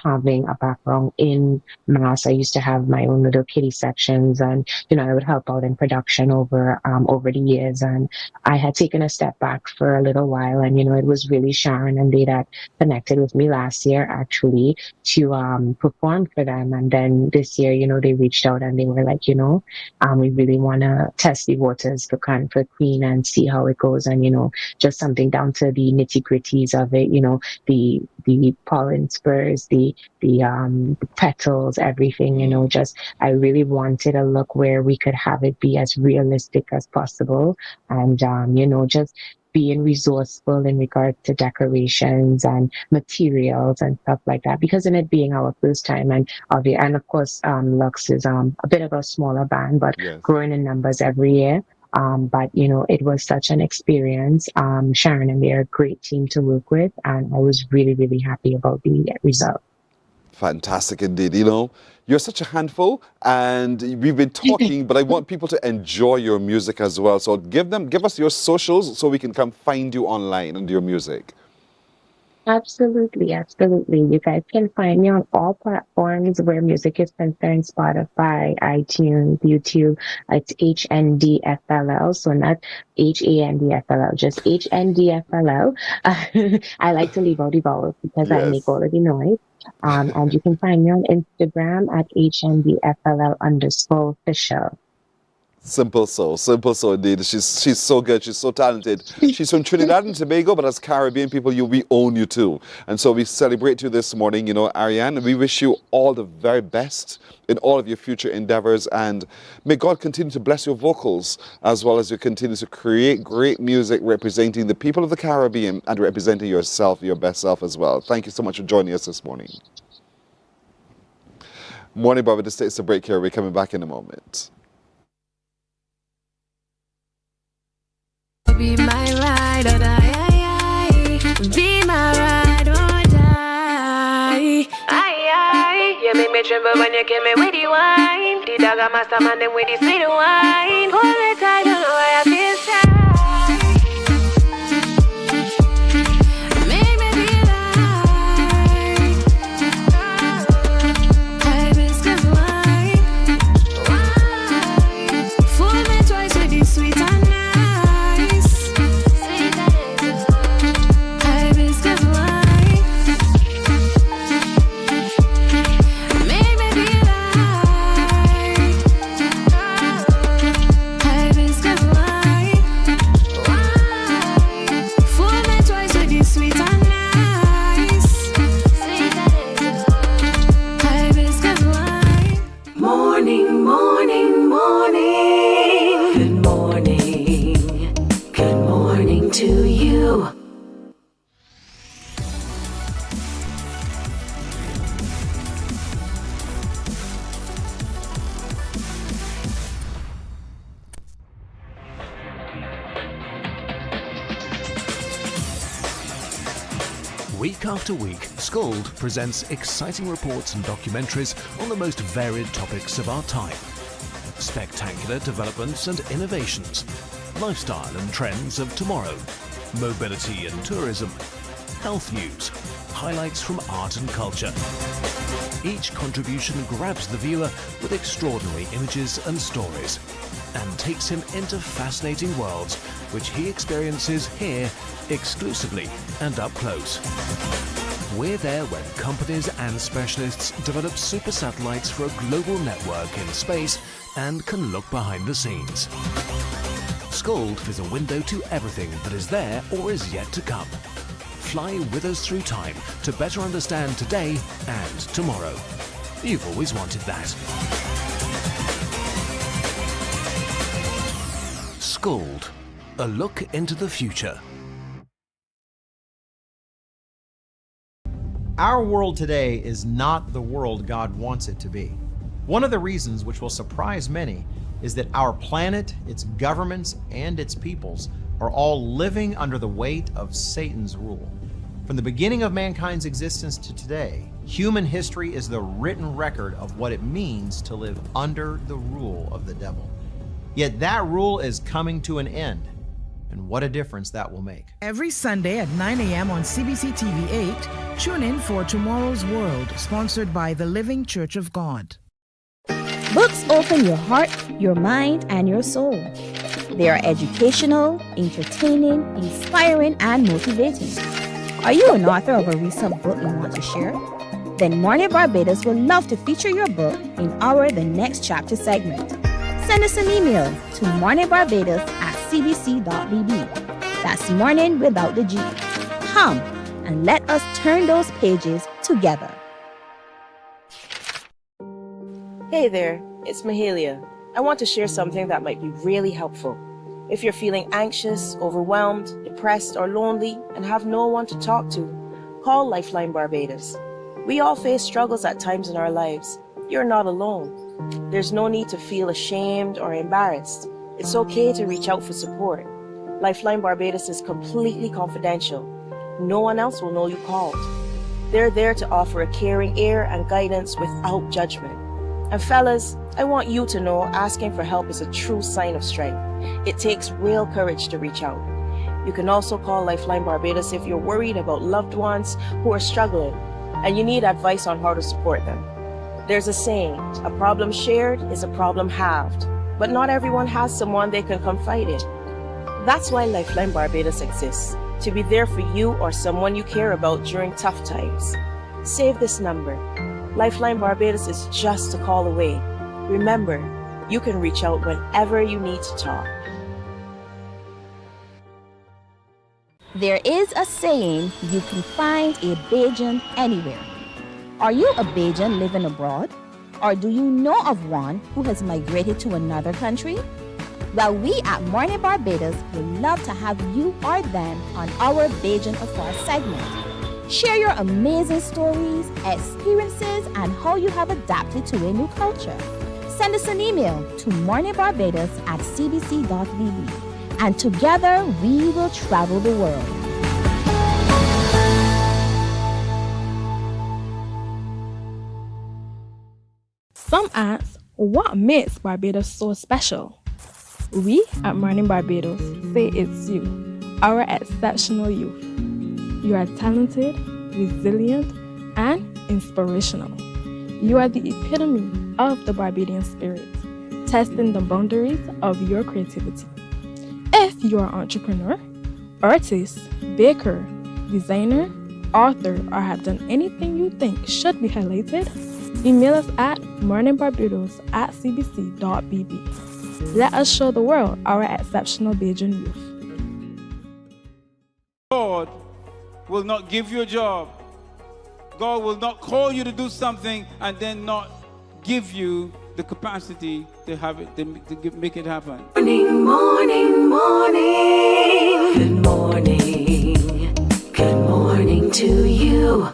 Having a background in mass, I used to have my own little kiddie sections, and, you know, I would help out in production over the years. And I had taken a step back for a little while, and, you know, it was really Sharon and they that connected with me last year actually to perform for them. And then this year, you know, they reached out and they were like, you know, we really want to test the waters for Queen and see how it goes. And, you know, just something down to the nitty gritties of it, you know, the pollen spurs, the petals, everything, you know, just I really wanted a look where we could have it be as realistic as possible. And, you know, just being resourceful in regard to decorations and materials and stuff like that, because in it being our first time, and of course Lux is a bit of a smaller band, but growing in numbers every year. But you know, it was such an experience. Sharon and they're a great team to work with, and I was really, really happy about the result. Fantastic indeed. You know, you're such a handful, and we've been talking, but I want people to enjoy your music as well. So give us your socials so we can come find you online and your music. Absolutely. You guys can find me on all platforms where music is concerned: Spotify, iTunes, YouTube. It's HNDFLL, so not HANDFLL, just HNDFLL. I like to leave out the vowels because I make all of the noise. And you can find me on Instagram at HNDFLL_official. Simple so indeed. She's so good. She's so talented. She's from Trinidad and Tobago, but as Caribbean people, we own you too. And so we celebrate you this morning, you know, Arianne, and we wish you all the very best in all of your future endeavors. And may God continue to bless your vocals as well as you continue to create great music representing the people of the Caribbean and representing yourself, your best self as well. Thank you so much for joining us this morning. Morning Barbados takes a break here. We're coming back in a moment. Be my ride or die, be my ride or die. You make me tremble when you give me with the wine. The dog master man them with the sweet wine. Pull it tight, don't know why I feel shy. Make me feel like hibiscus wine. Fool me twice with the sweet and Week after week, Scold presents exciting reports and documentaries on the most varied topics of our time. Spectacular developments and innovations, lifestyle and trends of tomorrow, mobility and tourism, health news, highlights from art and culture. Each contribution grabs the viewer with extraordinary images and stories and takes him into fascinating worlds which he experiences here exclusively and up close. We're there when companies and specialists develop super satellites for a global network in space and can look behind the scenes. Scold is a window to everything that is there or is yet to come. Fly with us through time to better understand today and tomorrow. You've always wanted that. Scold, a look into the future. Our world today is not the world God wants it to be. One of the reasons, which will surprise many, is that our planet, its governments, and its peoples are all living under the weight of Satan's rule. From the beginning of mankind's existence to today, human history is the written record of what it means to live under the rule of the devil. Yet that rule is coming to an end, and what a difference that will make. Every Sunday at 9 a.m. on CBC TV 8, tune in for Tomorrow's World, sponsored by the Living Church of God. Books open your heart, your mind, and your soul. They are educational, entertaining, inspiring, and motivating. Are you an author of a recent book you want to share? Then Mornin Barbados would love to feature your book in our The Next Chapter segment. Send us an email to morninbarbados@cbc.bb. That's morning without the G. Come and let us turn those pages together. Hey there, it's Mahalia. I want to share something that might be really helpful. If you're feeling anxious, overwhelmed, depressed, or lonely and have no one to talk to, call Lifeline Barbados. We all face struggles at times in our lives. You're not alone. There's no need to feel ashamed or embarrassed. It's okay to reach out for support. Lifeline Barbados is completely confidential. No one else will know you called. They're there to offer a caring ear and guidance without judgment. And fellas, I want you to know asking for help is a true sign of strength. It takes real courage to reach out. You can also call Lifeline Barbados if you're worried about loved ones who are struggling and you need advice on how to support them. There's a saying, a problem shared is a problem halved, but not everyone has someone they can confide in. That's why Lifeline Barbados exists, to be there for you or someone you care about during tough times. Save this number. Lifeline Barbados is just a call away. Remember, you can reach out whenever you need to talk. There is a saying, you can find a Bajan anywhere. Are you a Bajan living abroad? Or do you know of one who has migrated to another country? Well, we at Mornin Barbados would love to have you or them on our Bajan Afar segment. Share your amazing stories, experiences, and how you have adapted to a new culture. Send us an email to morninbarbados@cbc.bb. And together we will travel the world. Some ask, what makes Barbados so special? We at Mornin Barbados say it's you, our exceptional youth. You are talented, resilient, and inspirational. You are the epitome of the Barbadian spirit, testing the boundaries of your creativity. If you are an entrepreneur, artist, baker, designer, author, or have done anything you think should be highlighted, email us at morninbarbados@cbc.bb. Let us show the world our exceptional Bajan youth. God will not give you a job. God will not call you to do something and then not give you the capacity to have it, to make it happen. Morning, morning, morning. Good morning. Good morning to you.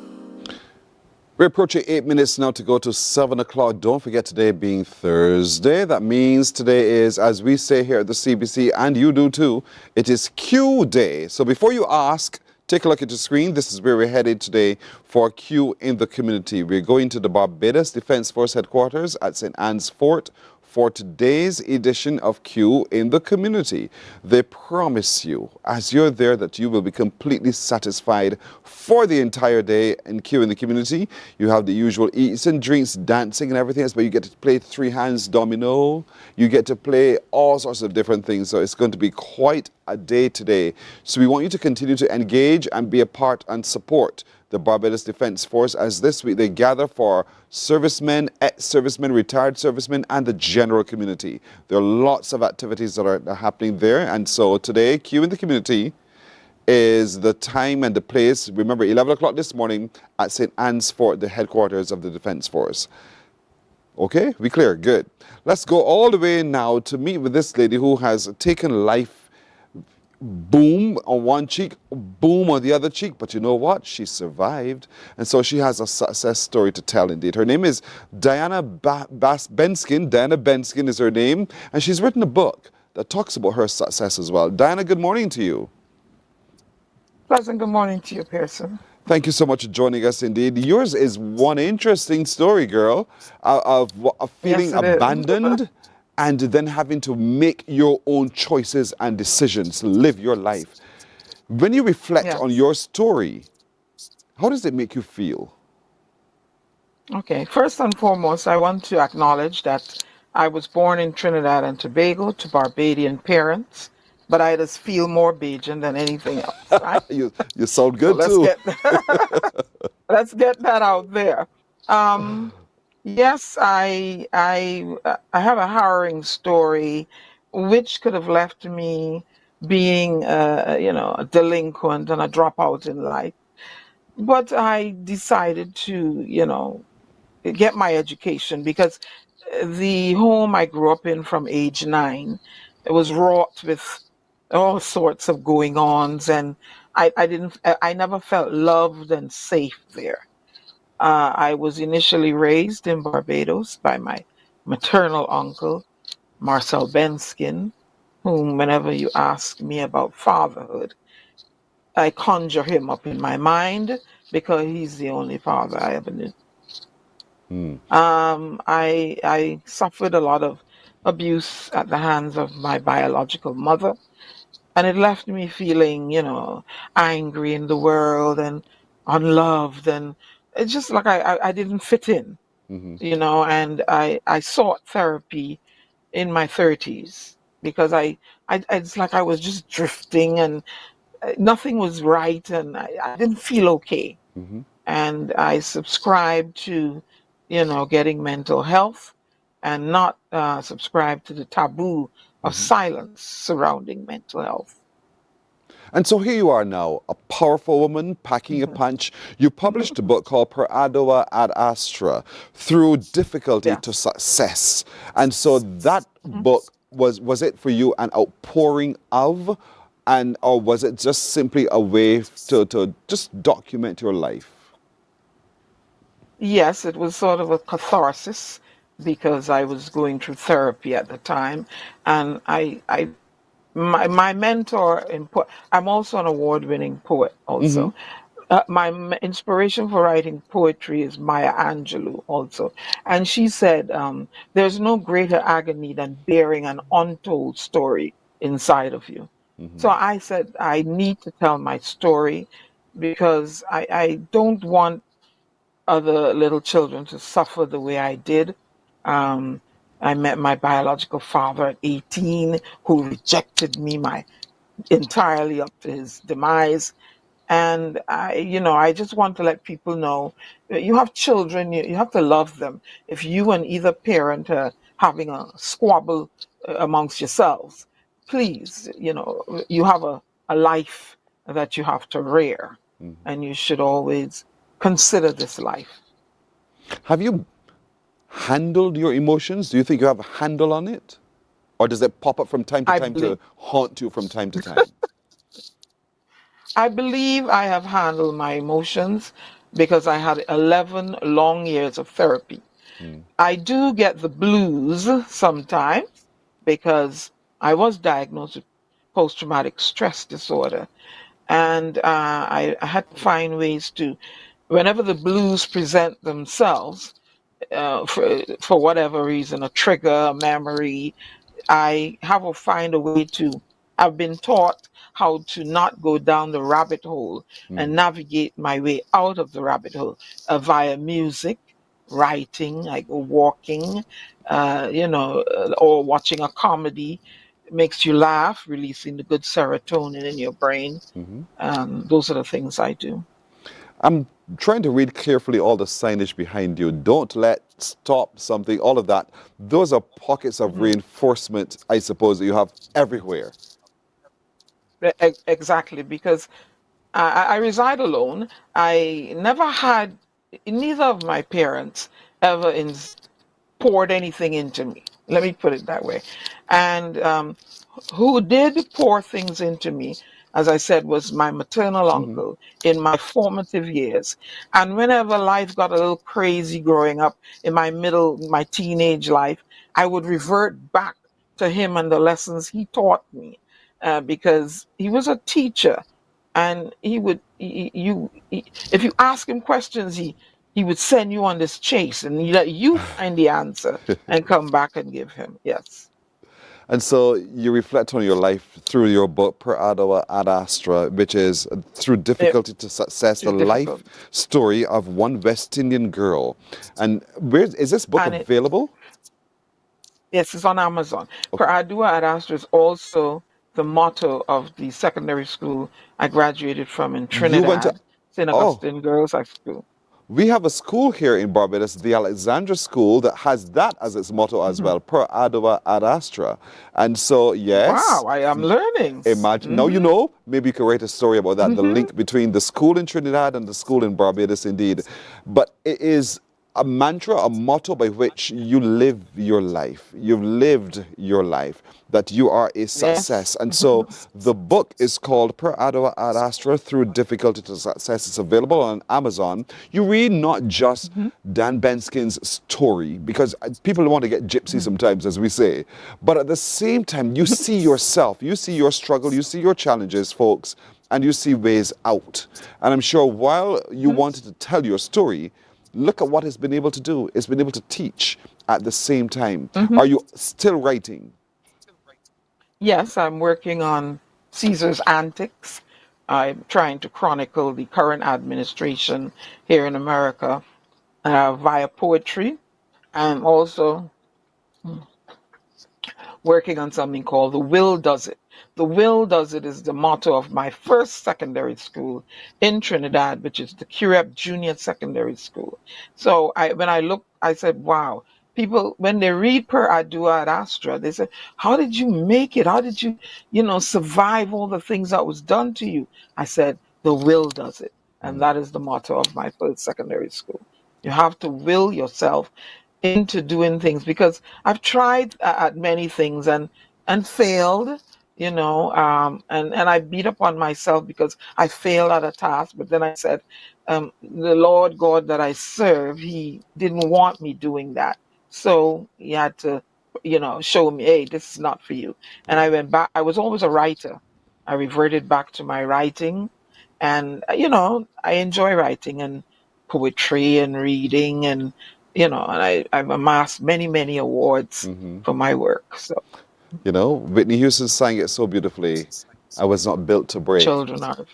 We're approaching 8 minutes now to go to 7 o'clock. Don't forget today being Thursday. That means today is, as we say here at the CBC, and you do too, it is Q Day. So before you ask, take a look at your screen. This is where we're headed today for Q in the community. We're going to the Barbados Defence Force Headquarters at St. Anne's Fort for today's edition of Q in the Community. They promise you, as you're there, that you will be completely satisfied for the entire day in Q in the Community. You have the usual eats and drinks, dancing and everything else, but you get to play three hands domino. You get to play all sorts of different things. So it's going to be quite a day today. So we want you to continue to engage and be a part and support the Barbados Defence Force, as this week they gather for servicemen, ex-servicemen, retired servicemen, and the general community. There are lots of activities that are happening there, and so today, Q in the Community is the time and the place. Remember, 11 o'clock this morning at St. Anne's Fort, the headquarters of the Defence Force. Okay, we clear? Good. Let's go all the way now to meet with this lady who has taken life boom on one cheek, boom on the other cheek, but you know what? She survived, and so she has a success story to tell indeed. Her name is Diana Benskin. Diana Benskin is her name, and she's written a book that talks about her success as well. Diana, good morning to you. Pleasant good morning to you, Pearson. Thank you so much for joining us indeed. Yours is one interesting story, girl, of feeling abandoned and then having to make your own choices and decisions, live your life. When you reflect on your story, how does it make you feel? Okay, first and foremost, I want to acknowledge that I was born in Trinidad and Tobago to Barbadian parents, but I just feel more Bajan than anything else, right? you sound good so too. Let's get that out there. Yes, I have a harrowing story, which could have left me being, a delinquent and a dropout in life. But I decided to, get my education, because the home I grew up in from age 9, it was wrought with all sorts of going-ons, and I never felt loved and safe there. I was initially raised in Barbados by my maternal uncle, Marcel Benskin, whom whenever you ask me about fatherhood, I conjure him up in my mind because he's the only father I ever knew. I suffered a lot of abuse at the hands of my biological mother, and it left me feeling, angry in the world and unloved, and it's just like I didn't fit in, and I sought therapy in my 30s because it's like I was just drifting and nothing was right, and I didn't feel okay. And I subscribed to, getting mental health and not subscribe to the taboo of silence surrounding mental health. And so here you are now, a powerful woman packing a punch. You published a book called Per Ardua ad Astra, Through Difficulty to Success. And so that book, was it for you an outpouring of, or was it just simply a way to just document your life? Yes, it was sort of a catharsis because I was going through therapy at the time, and my mentor I'm also an award-winning poet also. My inspiration for writing poetry is Maya Angelou also. And she said, there's no greater agony than bearing an untold story inside of you. So I said, I need to tell my story because I don't want other little children to suffer the way I did. I met my biological father at 18, who rejected me entirely up to his demise. And I just want to let people know that you have children, you have to love them. If you and either parent are having a squabble amongst yourselves, please, you have a life that you have to rear, and you should always consider this life. Have you handled your emotions? Do you think you have a handle on it? Or does it pop up from time to time to haunt you from time to time? I believe I have handled my emotions because I had 11 long years of therapy. I do get the blues sometimes because I was diagnosed with post-traumatic stress disorder. And I had to find ways to, whenever the blues present themselves, for whatever reason, a trigger, a memory, I have to find a way to. I've been taught how to not go down the rabbit hole and navigate my way out of the rabbit hole via music, writing, like walking, or watching a comedy. Makes you laugh, releasing the good serotonin in your brain. Those are the things I do. I'm trying to read carefully all the signage behind you. Don't let, stop, something, all of that. Those are pockets of reinforcement, I suppose, that you have everywhere. Exactly, because I reside alone. I never had, neither of my parents ever poured anything into me. Let me put it that way. And who did pour things into me, as I said, was my maternal uncle in my formative years. And whenever life got a little crazy growing up in my teenage life, I would revert back to him and the lessons he taught me, because he was a teacher. And if you ask him questions, he would send you on this chase and he let you find the answer and come back and give him. Yes. And so you reflect on your life through your book, Per Ardua ad Astra, which is Through Difficulty to Success, the life story of one West Indian girl. And where is this book available? Yes, it's on Amazon. Per Ardua ad Astra is also the motto of the secondary school I graduated from in Trinidad, St. Augustine Girls High School. We have a school here in Barbados, the Alexandra School, that has that as its motto as well, Per Ardua ad Astra. And so, yes. Wow, I am learning. Imagine. Now you know, maybe you could write a story about that, the link between the school in Trinidad and the school in Barbados, indeed. But it is a mantra, a motto by which you live your life. You've lived your life, that you are a success. And so the book is called Per Ardua ad Astra, Through Difficulty to Success. It's available on Amazon. You read not just Dan Benskin's story, because people want to get gypsy sometimes, as we say, but at the same time, you see yourself, you see your struggle, you see your challenges, folks, and you see ways out. And I'm sure while you wanted to tell your story, look at what it's been able to do. It's been able to teach at the same time. Are you still writing? Yes, I'm working on Caesar's antics. I'm trying to chronicle the current administration here in America via poetry. I'm also working on something called The Will Does It. The Will Does It is the motto of my first secondary school in Trinidad, which is the Curep Junior Secondary School. So when I looked, I said, wow, people, when they read Per Ardua ad Astra, they say, how did you make it? How did you, survive all the things that was done to you? I said, the will does it. And that is the motto of my first secondary school. You have to will yourself into doing things, because I've tried at many things and failed, and I beat up on myself because I failed at a task. But then I said, the Lord God that I serve, he didn't want me doing that. So he had to, show me, hey, this is not for you. And I went back. I was always a writer. I reverted back to my writing. And, I enjoy writing and poetry and reading and, and I've amassed many, many awards for my work. So, Whitney Houston sang it so beautifully. I was not built to break. Children are.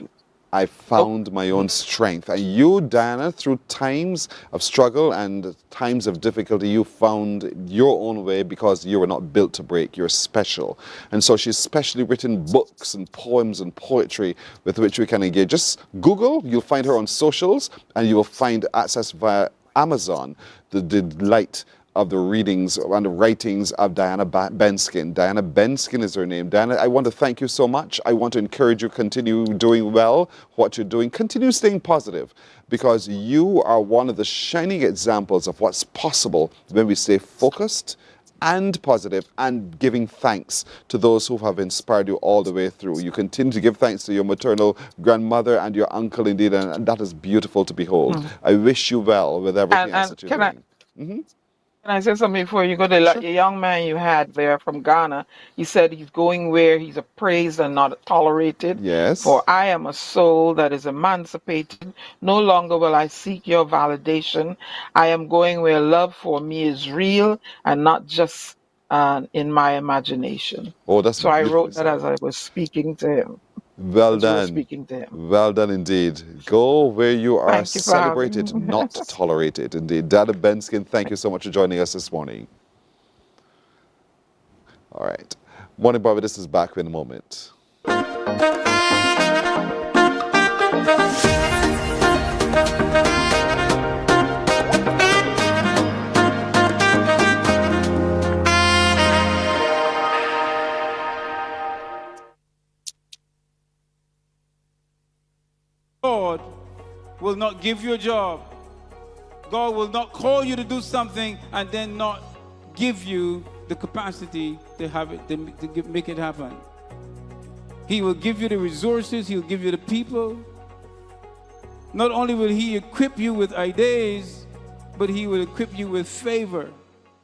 I found my own strength. And you, Diana, through times of struggle and times of difficulty, you found your own way because you were not built to break. You're special. And so she's specially written books and poems and poetry with which we can engage. Just Google, you'll find her on socials, and you will find access via Amazon, the delight of the readings and the writings of Diana Benskin. Diana Benskin is her name. Diana, I want to thank you so much. I want to encourage you to continue doing well what you're doing. Continue staying positive, because you are one of the shining examples of what's possible when we stay focused and positive and giving thanks to those who have inspired you all the way through. You continue to give thanks to your maternal grandmother and your uncle, indeed, and that is beautiful to behold. I wish you well with everything else that you're doing. Can I say something before you go? The young man you had there from Ghana, he said he's going where he's appraised and not tolerated. Yes. For I am a soul that is emancipated. No longer will I seek your validation. I am going where love for me is real and not just in my imagination. Oh, that's so I wrote beautiful. that as I was speaking to him. Well As you were done. speaking to him. Well done indeed. Go where you are Thank you for having celebrated, me. not tolerated. Indeed. Diana Benskin, thank you so much for joining us this morning. All right. Morning Barbados is back in a moment. God will not give you a job. God will not call you to do something and then not give you the capacity to have it, to make it happen. He will give you the resources, he'll give you the people. Not only will he equip you with ideas, but he will equip you with favor,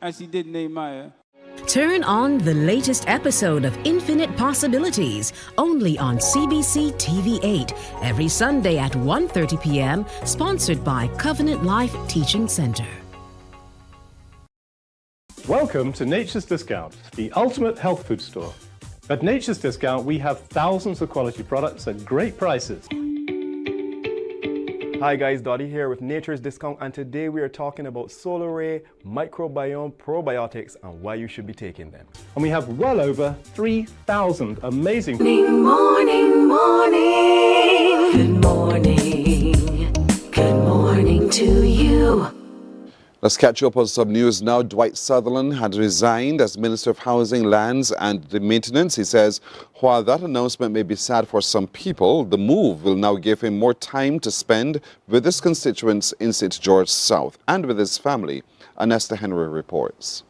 as he did Nehemiah. Turn on the latest episode of Infinite Possibilities, only on CBC TV8, every Sunday at 1:30 p.m., sponsored by Covenant Life Teaching Center. Welcome to Nature's Discount, the ultimate health food store. At Nature's Discount, we have thousands of quality products at great prices. Hi guys, Dottie here with Nature's Discount, and today we are talking about Solar Ray Microbiome Probiotics and why you should be taking them. And we have well over 3,000 amazing... Morning, morning. Good morning. Good morning to you. Let's catch you up on some news now. Dwight Sutherland had resigned as Minister of Housing, Lands and Maintenance. He says, while that announcement may be sad for some people, the move will now give him more time to spend with his constituents in St. George South and with his family. Anesta Henry reports.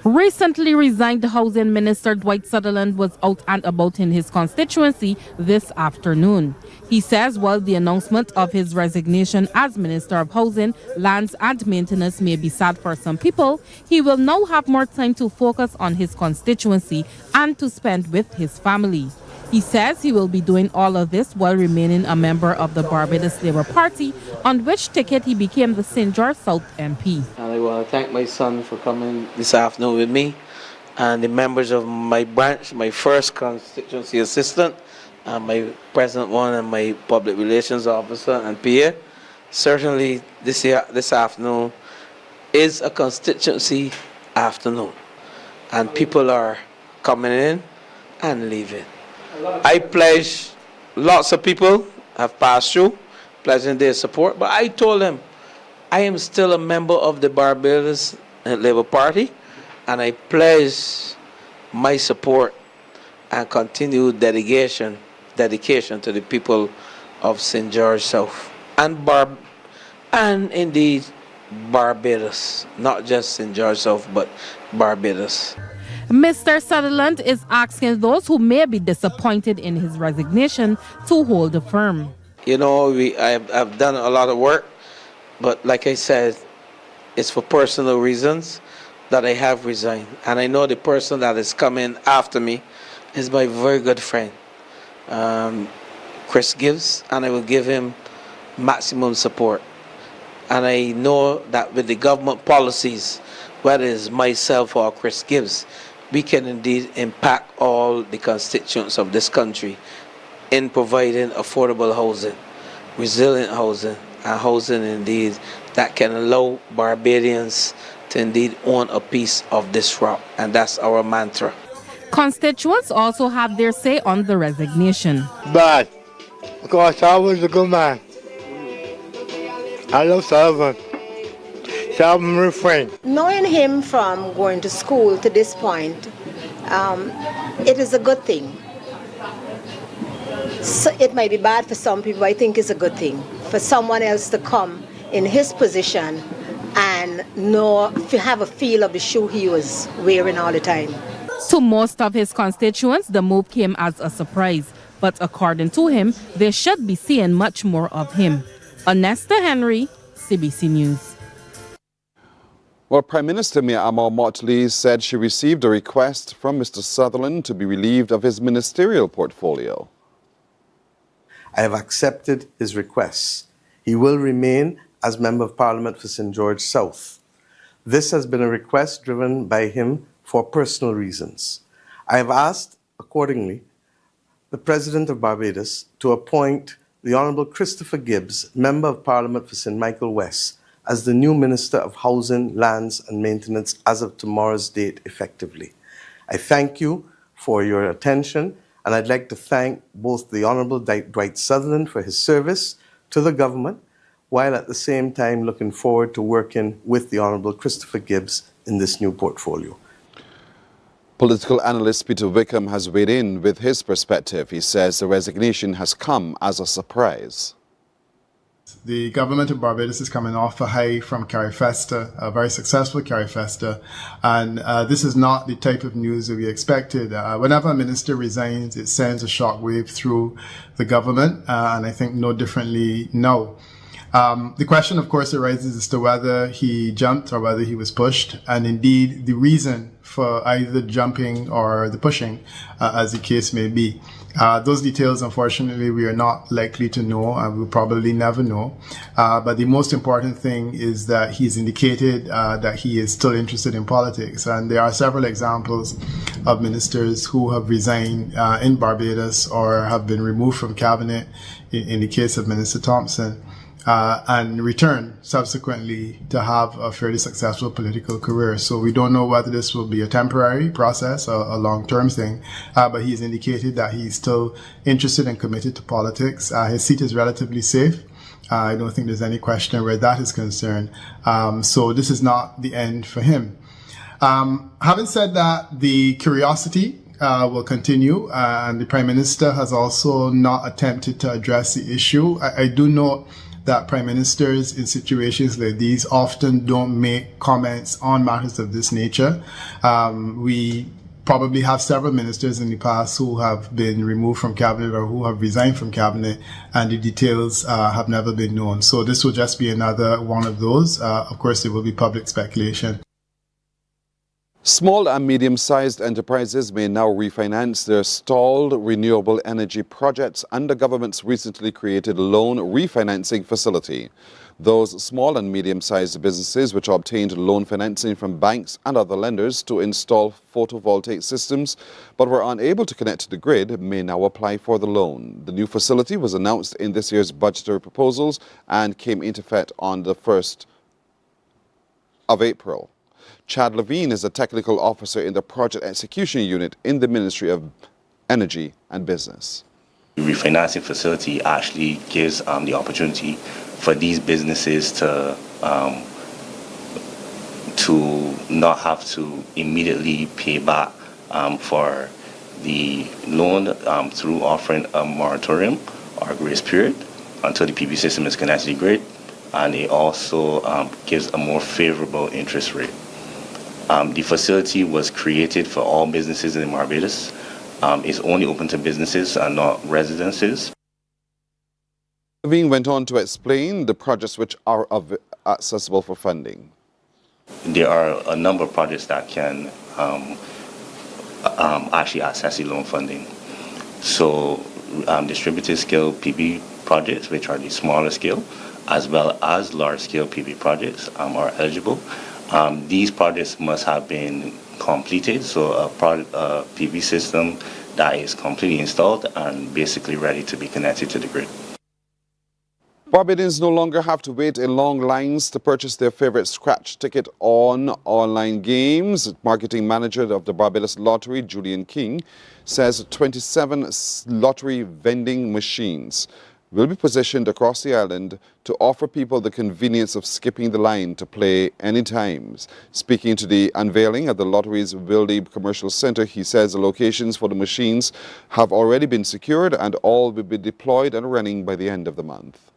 Recently resigned Housing Minister Dwight Sutherland was out and about in his constituency this afternoon. He says while the announcement of his resignation as Minister of Housing, Lands and Maintenance may be sad for some people, he will now have more time to focus on his constituency and to spend with his family. He says he will be doing all of this while remaining a member of the Barbados Labour Party, on which ticket he became the St. George South MP. And I want to thank my son for coming this afternoon with me, and the members of my branch, my first constituency assistant, and my present one, and my public relations officer and PA. Certainly this afternoon is a constituency afternoon, and people are coming in and leaving. I pledge, lots of people have passed through, pledging their support, but I told them I am still a member of the Barbados Labour Party, and I pledge my support and continued dedication to the people of St. George South and indeed Barbados, not just St. George South, but Barbados. Mr. Sutherland is asking those who may be disappointed in his resignation to hold firm. You know, I've done a lot of work, but like I said, it's for personal reasons that I have resigned. And I know the person that is coming after me is my very good friend, Chris Gibbs, and I will give him maximum support. And I know that with the government policies, whether it's myself or Chris Gibbs, we can indeed impact all the constituents of this country in providing affordable housing, resilient housing, and housing indeed that can allow Barbadians to indeed own a piece of this rock. And that's our mantra. Constituents also have their say on the resignation. Bad, because I was a good man. I love Sullivan. Refrain. Knowing him from going to school to this point, it is a good thing. So it might be bad for some people, but I think it's a good thing for someone else to come in his position and have a feel of the shoe he was wearing all the time. To most of his constituents, the move came as a surprise, but according to him, they should be seeing much more of him. Anesta Henry, CBC News. Well, Prime Minister Mia Amal Motley said she received a request from Mr. Sutherland to be relieved of his ministerial portfolio. I have accepted his request. He will remain as Member of Parliament for St. George South. This has been a request driven by him for personal reasons. I have asked, accordingly, the President of Barbados to appoint the Honourable Christopher Gibbs, Member of Parliament for St. Michael West, as the new Minister of Housing, Lands and Maintenance as of tomorrow's date effectively. I thank you for your attention, and I'd like to thank both the Honourable Dwight Sutherland for his service to the government, while at the same time looking forward to working with the Honourable Christopher Gibbs in this new portfolio. Political analyst Peter Wickham has weighed in with his perspective. He says the resignation has come as a surprise. The government of Barbados is coming off a high from Carifesta, a very successful Carifesta, and this is not the type of news that we expected. Whenever a minister resigns, it sends a shockwave through the government, and I think no differently now. The question, of course, arises as to whether he jumped or whether he was pushed, and indeed the reason for either jumping or the pushing, as the case may be. Those details, unfortunately, we are not likely to know, and we'll probably never know. But the most important thing is that he's indicated that he is still interested in politics. And there are several examples of ministers who have resigned in Barbados or have been removed from cabinet, in the case of Minister Thompson, and return subsequently to have a fairly successful political career. So we don't know whether this will be a temporary process or a long-term thing, but he's indicated that he's still interested and committed to politics. His seat is relatively safe. I don't think there's any question where that is concerned. So this is not the end for him. Having said that, the curiosity will continue, and the Prime Minister has also not attempted to address the issue. I do note that prime ministers in situations like these often don't make comments on matters of this nature. We probably have several ministers in the past who have been removed from cabinet or who have resigned from cabinet, and the details have never been known. So this will just be another one of those. Of course, there will be public speculation. Small and medium-sized enterprises may now refinance their stalled renewable energy projects under government's recently created loan refinancing facility. Those small and medium-sized businesses which obtained loan financing from banks and other lenders to install photovoltaic systems but were unable to connect to the grid may now apply for the loan. The new facility was announced in this year's budgetary proposals and came into effect on the 1st of April. Chad Levine is a technical officer in the project execution unit in the Ministry of Energy and Business. The refinancing facility actually gives the opportunity for these businesses to not have to immediately pay back for the loan through offering a moratorium or grace period until the PV system is connected to the grid, and it also gives a more favorable interest rate. The facility was created for all businesses in Barbados. It's only open to businesses and not residences. Levine went on to explain the projects which are accessible for funding. There are a number of projects that can actually access the loan funding. So distributed scale PV projects, which are the smaller scale, as well as large scale PV projects are eligible. These projects must have been completed, so a PV system that is completely installed and basically ready to be connected to the grid. Barbadians no longer have to wait in long lines to purchase their favorite scratch ticket on online games. Marketing manager of the Barbados Lottery, Julian King, says 27 lottery vending machines will be positioned across the island to offer people the convenience of skipping the line to play anytime. Speaking to the unveiling at the lottery's Wilde Commercial Centre, he says the locations for the machines have already been secured and all will be deployed and running by the end of the month.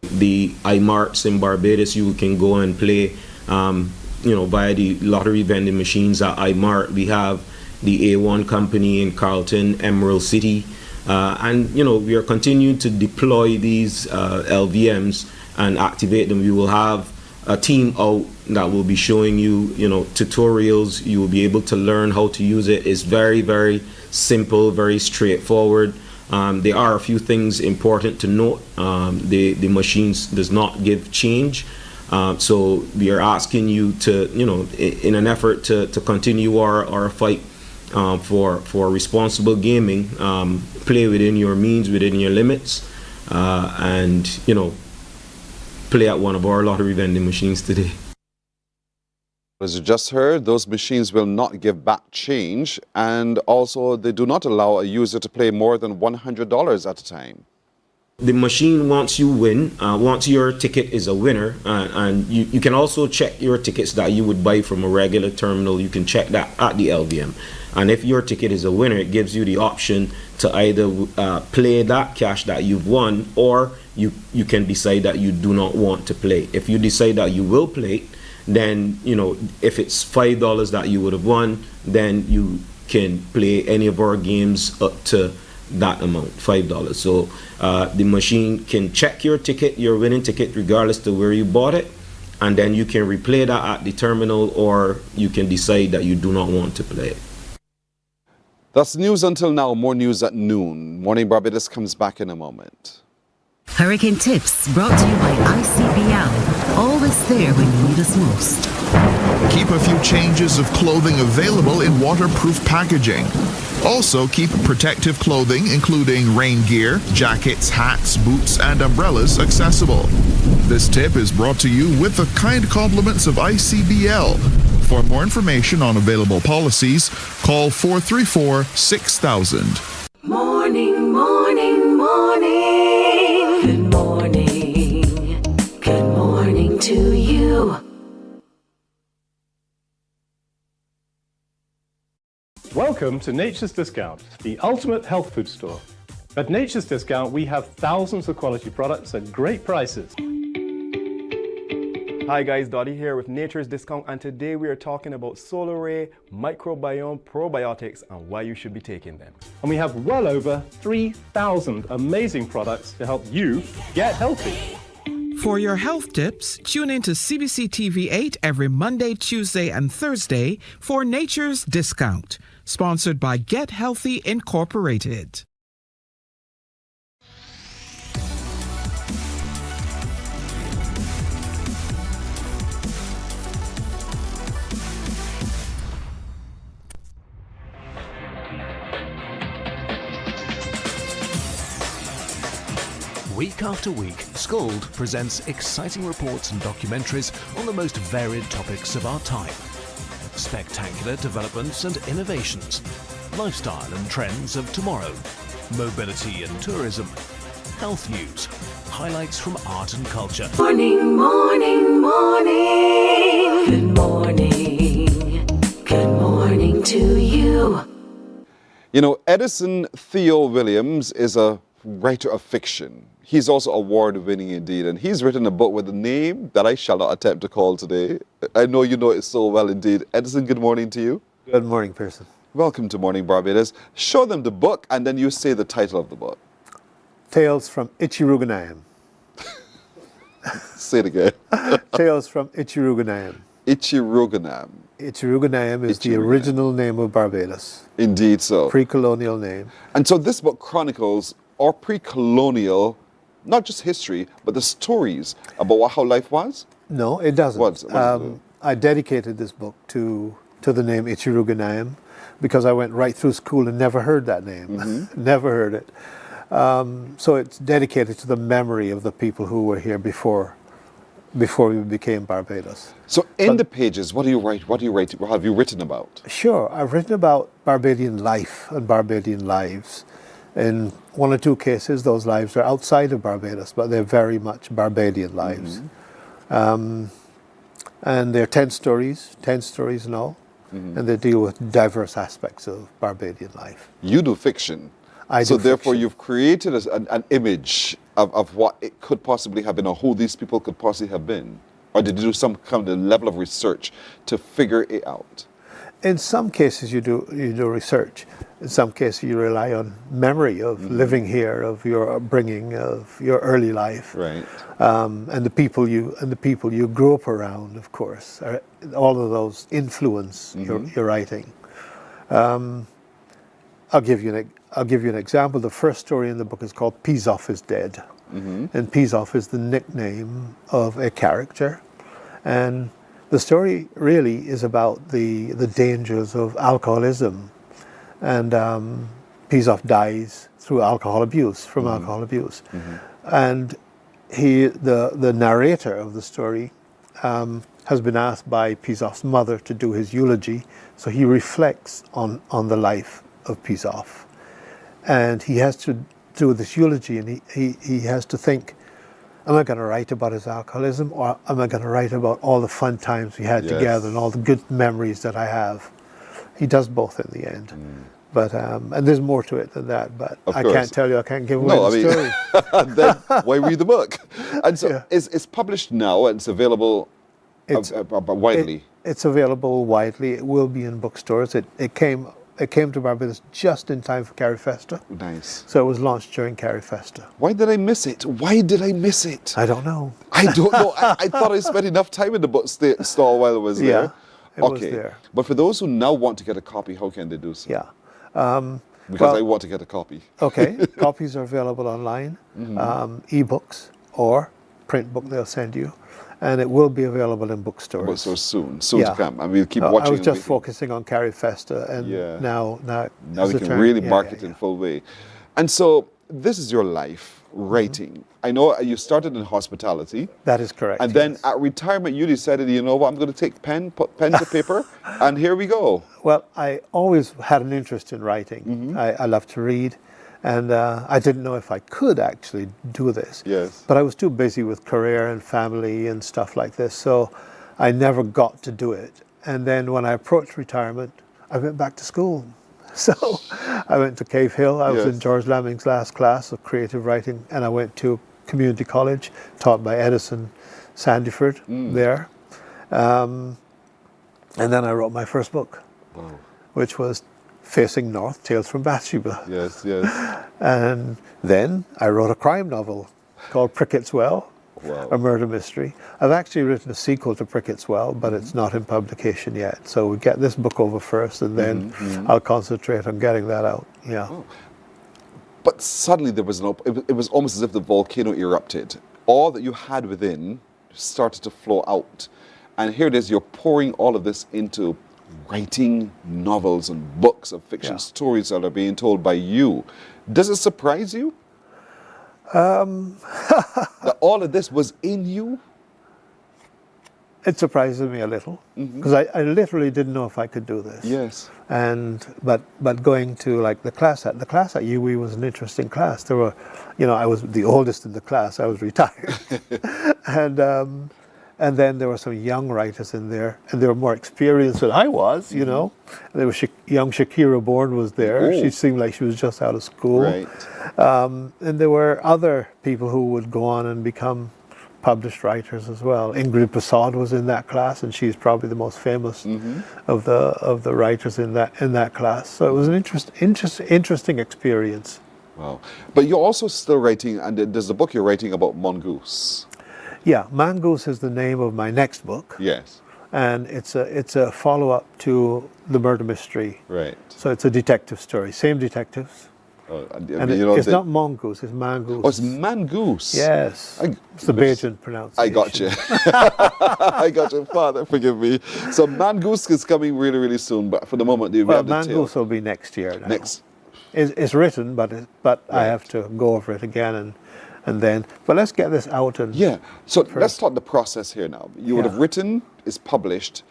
The iMarts in Barbados, you can go and play via the lottery vending machines at iMart. We have the A1 company in Carlton, Emerald City, and we are continuing to deploy these LVMs and activate them. We will have a team out that will be showing you, tutorials. You will be able to learn how to use it. It's very, very simple, very straightforward. There are a few things important to note. The machines does not give change. So we are asking you to, in an effort to continue our fight for responsible gaming, play within your means, within your limits, and, play at one of our lottery vending machines today. As you just heard, those machines will not give back change, and also they do not allow a user to play more than $100 at a time. The machine, once you win, once your ticket is a winner, and you can also check your tickets that you would buy from a regular terminal. You can check that at the LVM. And if your ticket is a winner, it gives you the option to either play that cash that you've won, or you can decide that you do not want to play. If you decide that you will play, then, if it's $5 that you would have won, then you can play any of our games up to that amount, $5. So the machine can check your ticket, your winning ticket, regardless to where you bought it, and then you can replay that at the terminal, or you can decide that you do not want to play it. That's news until now. More news at noon. Morning Barbados comes back in a moment. Hurricane Tips brought to you by ICBL. Always there when you need us most. Keep a few changes of clothing available in waterproof packaging. Also, keep protective clothing, including rain gear, jackets, hats, boots, and umbrellas, accessible. This tip is brought to you with the kind compliments of ICBL. For more information on available policies, call 434-6000. Morning, morning, morning. Good morning. Good morning to you. Welcome to Nature's Discount, the ultimate health food store. At Nature's Discount, we have thousands of quality products at great prices. Hi guys, Dottie here with Nature's Discount, and today we are talking about Solar Ray Microbiome Probiotics and why you should be taking them. And we have well over 3,000 amazing products to help you get healthy. For your health tips, tune in to CBC TV8 every Monday, Tuesday, and Thursday for Nature's Discount, sponsored by Get Healthy Incorporated. Week after week, Scald presents exciting reports and documentaries on the most varied topics of our time. Spectacular developments and innovations, lifestyle and trends of tomorrow, mobility and tourism, health news, highlights from art and culture. Morning, morning, morning. Good morning. Good morning to you. You know, Edison Theo Williams is a writer of fiction. He's also award-winning indeed, and he's written a book with a name that I shall not attempt to call today. I know you know it so well indeed. Edison, good morning to you. Good morning, Pearson. Welcome to Morning Barbados. Show them the book, and then you say the title of the book. Tales from Ichiruganayam. Say it again. Tales from Ichiruganayam. Ichiruganayam. Ichiruganayam is the original name of Barbados. Indeed so. Pre-colonial name. And so this book chronicles our pre-colonial, not just history, but the stories about how life was? No, it doesn't. What does it do? I dedicated this book to the name Ichiruganayam because I went right through school and never heard that name. Mm-hmm. Never heard it. So it's dedicated to the memory of the people who were here before we became Barbados. So in the pages, what do you write? What have you written about? Sure, I've written about Barbadian life and Barbadian lives. In one or two cases, those lives are outside of Barbados, but they're very much Barbadian lives. Mm-hmm. And they're 10 stories in all, mm-hmm. and they deal with diverse aspects of Barbadian life. You do fiction. I do so therefore fiction. You've created an image of what it could possibly have been, or who these people could possibly have been. Or did you do some kind of level of research to figure it out? In some cases, you do research. In some cases, you rely on memory of living here, of your upbringing, of your early life, right? And the people you grew up around, of course. All of those influence your writing. I'll give you an example. The first story in the book is called "Peace Off is Dead," and Peace Off is the nickname of a character, and the story really is about the dangers of alcoholism, and Peace Off dies through alcohol abuse, from alcohol abuse, and the narrator of the story has been asked by Peace Off's mother to do his eulogy, so he reflects on the life of Peace Off, and he has to do this eulogy, and he has to think, am I going to write about his alcoholism, or am I going to write about all the fun times we had together and all the good memories that I have? He does both in the end. But and there's more to it than that, but I can't tell you, I can't give away the story. Then why read the book? And so it's published now and it's available widely. It's available widely. It will be in bookstores. It came to Barbados just in time for Carifesta. Nice. So it was launched during Carifesta. Why did I miss it? Why did I miss it? I don't know. I don't know. I thought I spent enough time in the book store while I was there. Yeah, it was there. But for those who now want to get a copy, how can they do so? Yeah. Because I want to get a copy. Okay. Copies are available online, e-books or print book they'll send you. And it will be available in bookstores. Bookstores soon to come. And we'll keep watching. I was just focusing on Carifesta, and now we can really market in full way. And so this is your life, writing. I know you started in hospitality. That is correct. And then at retirement, you decided, you know what, I'm going to take put pen to paper, and here we go. Well, I always had an interest in writing. I love to read. And I didn't know if I could actually do this. Yes. But I was too busy with career and family and stuff like this, so I never got to do it. And then when I approached retirement, I went back to school. So I went to Cave Hill. I was in George Lamming's last class of creative writing, and I went to community college, taught by Edison Sandiford there. And then I wrote my first book, which was Facing North, Tales from Bathsheba. Yes, yes. And then I wrote a crime novel called Prickett's Well, a murder mystery. I've actually written a sequel to Prickett's Well, but it's not in publication yet. So we get this book over first, and then I'll concentrate on getting that out. Yeah. Oh. But suddenly there was it was almost as if the volcano erupted. All that you had within started to flow out. And here it is, you're pouring all of this into writing novels and books of fiction stories that are being told by you. Does it surprise you that all of this was in you? It surprises me a little, because I literally didn't know if I could do this. Yes. And but going to like the class at UWE was an interesting class. There were, I was the oldest in the class. I was retired, and then there were some young writers in there, and they were more experienced than I was, And there was young Shakira Bourne was there. She seemed like she was just out of school. Right. And there were other people who would go on and become published writers as well. Ingrid Prasad was in that class, and she's probably the most famous of the writers in that class. So it was an interesting experience. Wow. But you're also still writing, and there's a book you're writing about Mongoose. Yeah, Mongoose is the name of my next book. Yes. And it's a follow-up to the murder mystery. Right. So it's a detective story, same detectives. And it's not Mongoose, it's Mongoose. Oh, it's Mongoose. Yes. It's the Bajan pronunciation. I got you. I got you, Father, forgive me. So Mongoose is coming really, really soon, but for the moment, Mongoose will be next year now. It's written, but I have to go over it again and then, but let's get this out. So let's start the process here now. You would have written, it's published,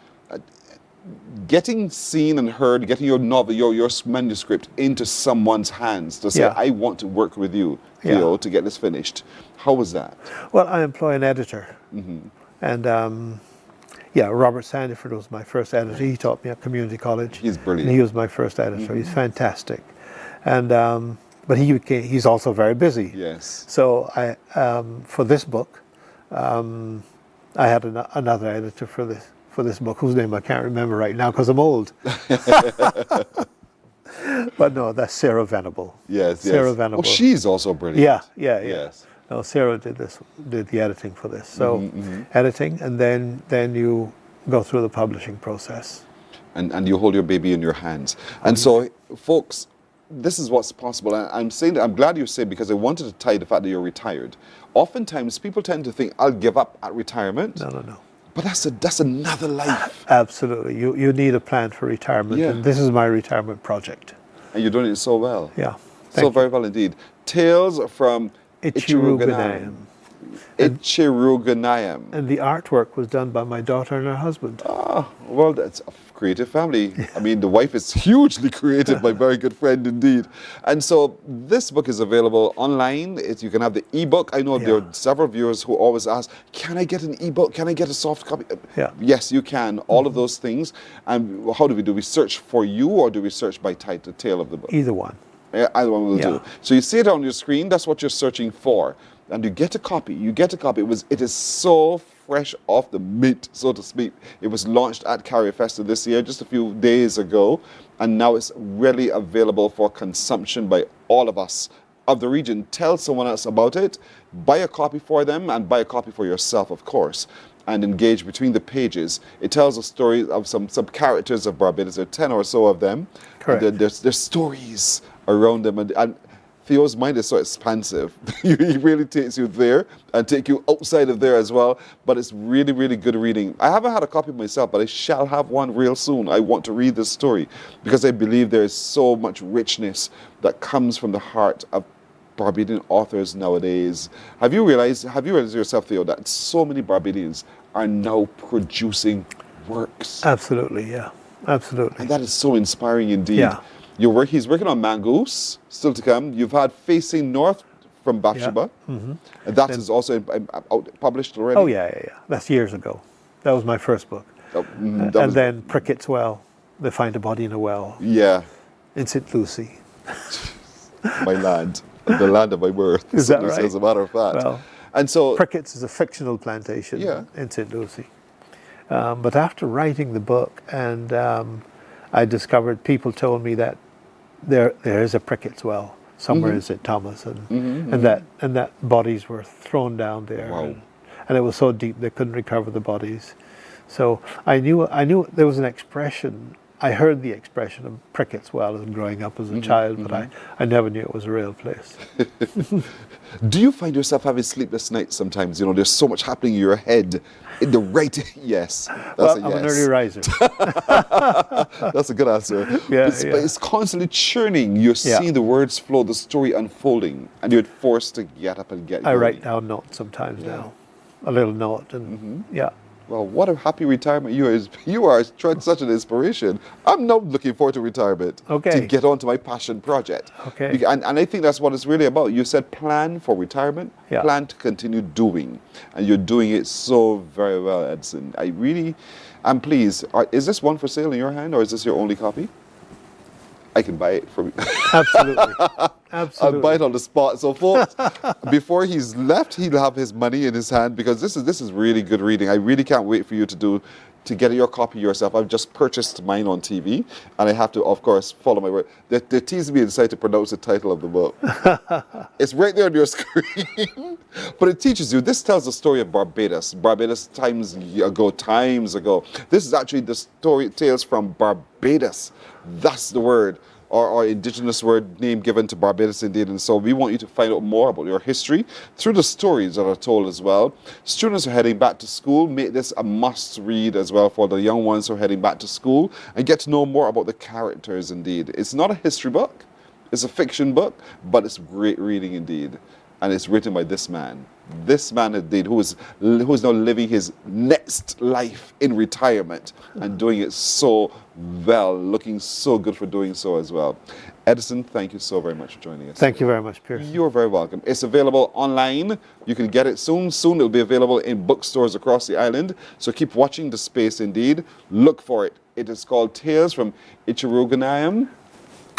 getting seen and heard, getting your novel, your manuscript into someone's hands to say, I want to work with you, Theo, to get this finished. How was that? Well, I employ an editor. And Robert Sandiford was my first editor. He taught me at community college. He's brilliant. And he was my first editor. He's fantastic. And but he's also very busy. Yes. So I for this book, I had another editor for for this book, whose name I can't remember right now because I'm old. But no, that's Sarah Venable. Yes, Sarah yes. Venable. Oh, she's also brilliant. Yeah. Yes. No, Sarah did the editing for this. So editing, and then you go through the publishing process. And you hold your baby in your hands. And so, folks, this is what's possible. And I'm saying that, I'm glad you say, because I wanted to tie the fact that you're retired. Oftentimes, people tend to think, I'll give up at retirement. No. But that's another life. Absolutely. You need a plan for retirement. Yeah. And this is my retirement project. And you're doing it so well. Yeah. So very well indeed. Tales from Ichiruganayam. Ichiruganayam. And the artwork was done by my daughter and her husband. Well, that's a creative family. I mean, the wife is hugely creative, my very good friend indeed. And so this book is available online. You can have the ebook. I know there are several viewers who always ask, can I get an ebook? Can I get a soft copy? Yeah. Yes, you can. All of those things. And how do we do? We search for you, or do we search by title, tale of the book? Either one. Yeah, either one will do. So you see it on your screen. That's what you're searching for. And you get a copy. It is so fresh off the mint, so to speak. It was launched at CarrierFesta this year, just a few days ago, and now it's readily available for consumption by all of us of the region. Tell someone else about it. Buy a copy for them, and buy a copy for yourself, of course, and engage between the pages. It tells a story of some characters of Barbados. There are 10 or so of them. Correct. There's stories around them, and Theo's mind is so expansive. He really takes you there and take you outside of there as well. But it's really, really good reading. I haven't had a copy myself, but I shall have one real soon. I want to read this story because I believe there is so much richness that comes from the heart of Barbadian authors nowadays. Have you realized yourself, Theo, that so many Barbadians are now producing works? Absolutely, yeah. Absolutely. And that is so inspiring indeed. Yeah. He's working on Mangoose, still to come. You've had Facing North from Bathsheba. Yeah. Mm-hmm. And that is also published already? Oh, yeah. That's years ago. That was my first book. And then Prickett's Well, They Find a Body in a Well. Yeah. In St. Lucie. My land. The land of my birth. Is that right? As a matter of fact. Well, and so Prickett's is a fictional plantation in St. Lucie. But after writing the book, and I discovered, people told me that there is a Prickett's Well somewhere in St. Thomas, and that bodies were thrown down there, and it was so deep they couldn't recover the bodies. So I knew there was an expression. I heard the expression of Prickett's Well as growing up as a child, but I never knew it was a real place. Do you find yourself having sleepless nights sometimes? You know, there's so much happening in your head. In the right, yes. That's a yes. I'm an early riser. That's a good answer. But it's constantly churning. You're seeing the words flow, the story unfolding, and you're forced to get up and get going. I write down notes sometimes now, a little note, and Well, what a happy retirement you are such an inspiration. I'm now looking forward to retirement to get on to my passion project. Okay. And I think that's what it's really about. You said plan for retirement, plan to continue doing. And you're doing it so very well, Edson. I'm pleased. Is this one for sale in your hand, or is this your only copy? I can buy it from you. Absolutely. Absolutely. I'll buy it on the spot. So, folks, before he's left, he'll have his money in his hand, because this is really good reading. I really can't wait for you to get your copy yourself. I've just purchased mine on TV, and I have to, of course, follow my word. They're teasing me inside to pronounce the title of the book. It's right there on your screen. But it teaches you. This tells the story of Barbados. Barbados times ago. This is actually the story, tales from Barbados. That's the word, or indigenous word name given to Barbados indeed. And so we want you to find out more about your history through the stories that are told as well. Students who are heading back to school, make this a must read as well for the young ones who are heading back to school, and get to know more about the characters indeed. It's not a history book, it's a fiction book, but it's great reading indeed. And it's written by this man indeed, who is now living his next life in retirement and doing it so well, looking so good for doing so as well. Edison, thank you so very much for joining us. Thank you very much, Pierce. You're very welcome. It's available online. You can get it soon. Soon it'll be available in bookstores across the island. So keep watching the space indeed. Look for it. It is called Tales from Ichiruganayam.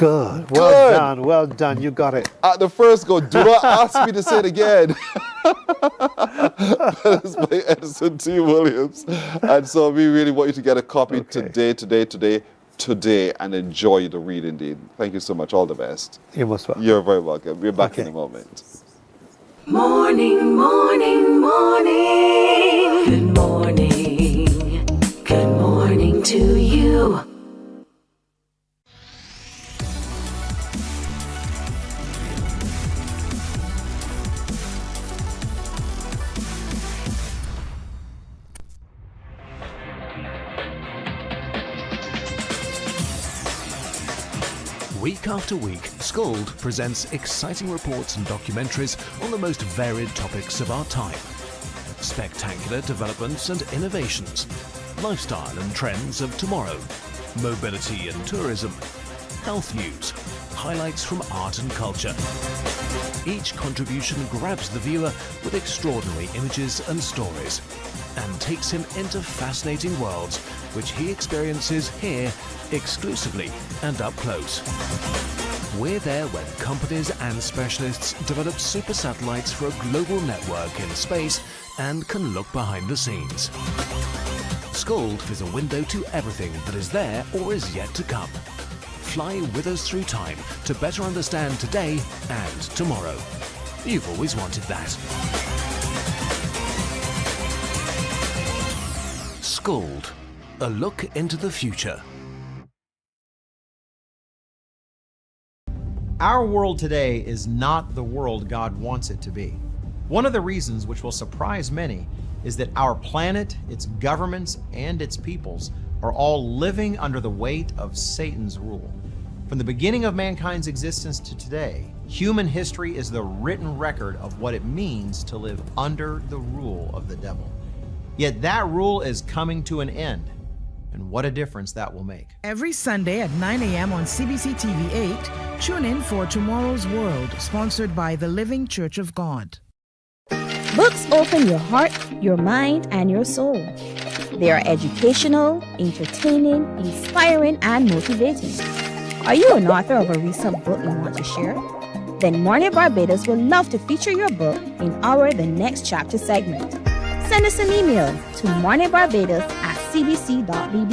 Good. Good. Well done. Well done. You got it. At the first go, do not ask me to say it again. That is by Edison Theo Williams. And so we really want you to get a copy today and enjoy the read indeed. Thank you so much. All the best. You're most welcome. You're very welcome. We're back in a moment. Morning, morning, morning. Good morning. Good morning to you. Week after week, Scold presents exciting reports and documentaries on the most varied topics of our time. Spectacular developments and innovations, lifestyle and trends of tomorrow, mobility and tourism, health news, highlights from art and culture. Each contribution grabs the viewer with extraordinary images and stories and takes him into fascinating worlds which he experiences here exclusively and up close. We're there when companies and specialists develop super satellites for a global network in space and can look behind the scenes. Scold is a window to everything that is there or is yet to come. Fly with us through time to better understand today and tomorrow. You've always wanted that. Scold, a look into the future. Our world today is not the world God wants it to be. One of the reasons, which will surprise many, is that our planet, its governments, and its peoples are all living under the weight of Satan's rule. From the beginning of mankind's existence to today, human history is the written record of what it means to live under the rule of the devil. Yet that rule is coming to an end. And what a difference that will make. Every Sunday at 9 a.m. on CBC TV 8, tune in for Tomorrow's World, sponsored by the Living Church of God. Books open your heart, your mind, and your soul. They are educational, entertaining, inspiring, and motivating. Are you an author of a recent book you want to share? Then Mornin Barbados would love to feature your book in our The Next Chapter segment. Send us an email to morninbarbados@cbc.bb.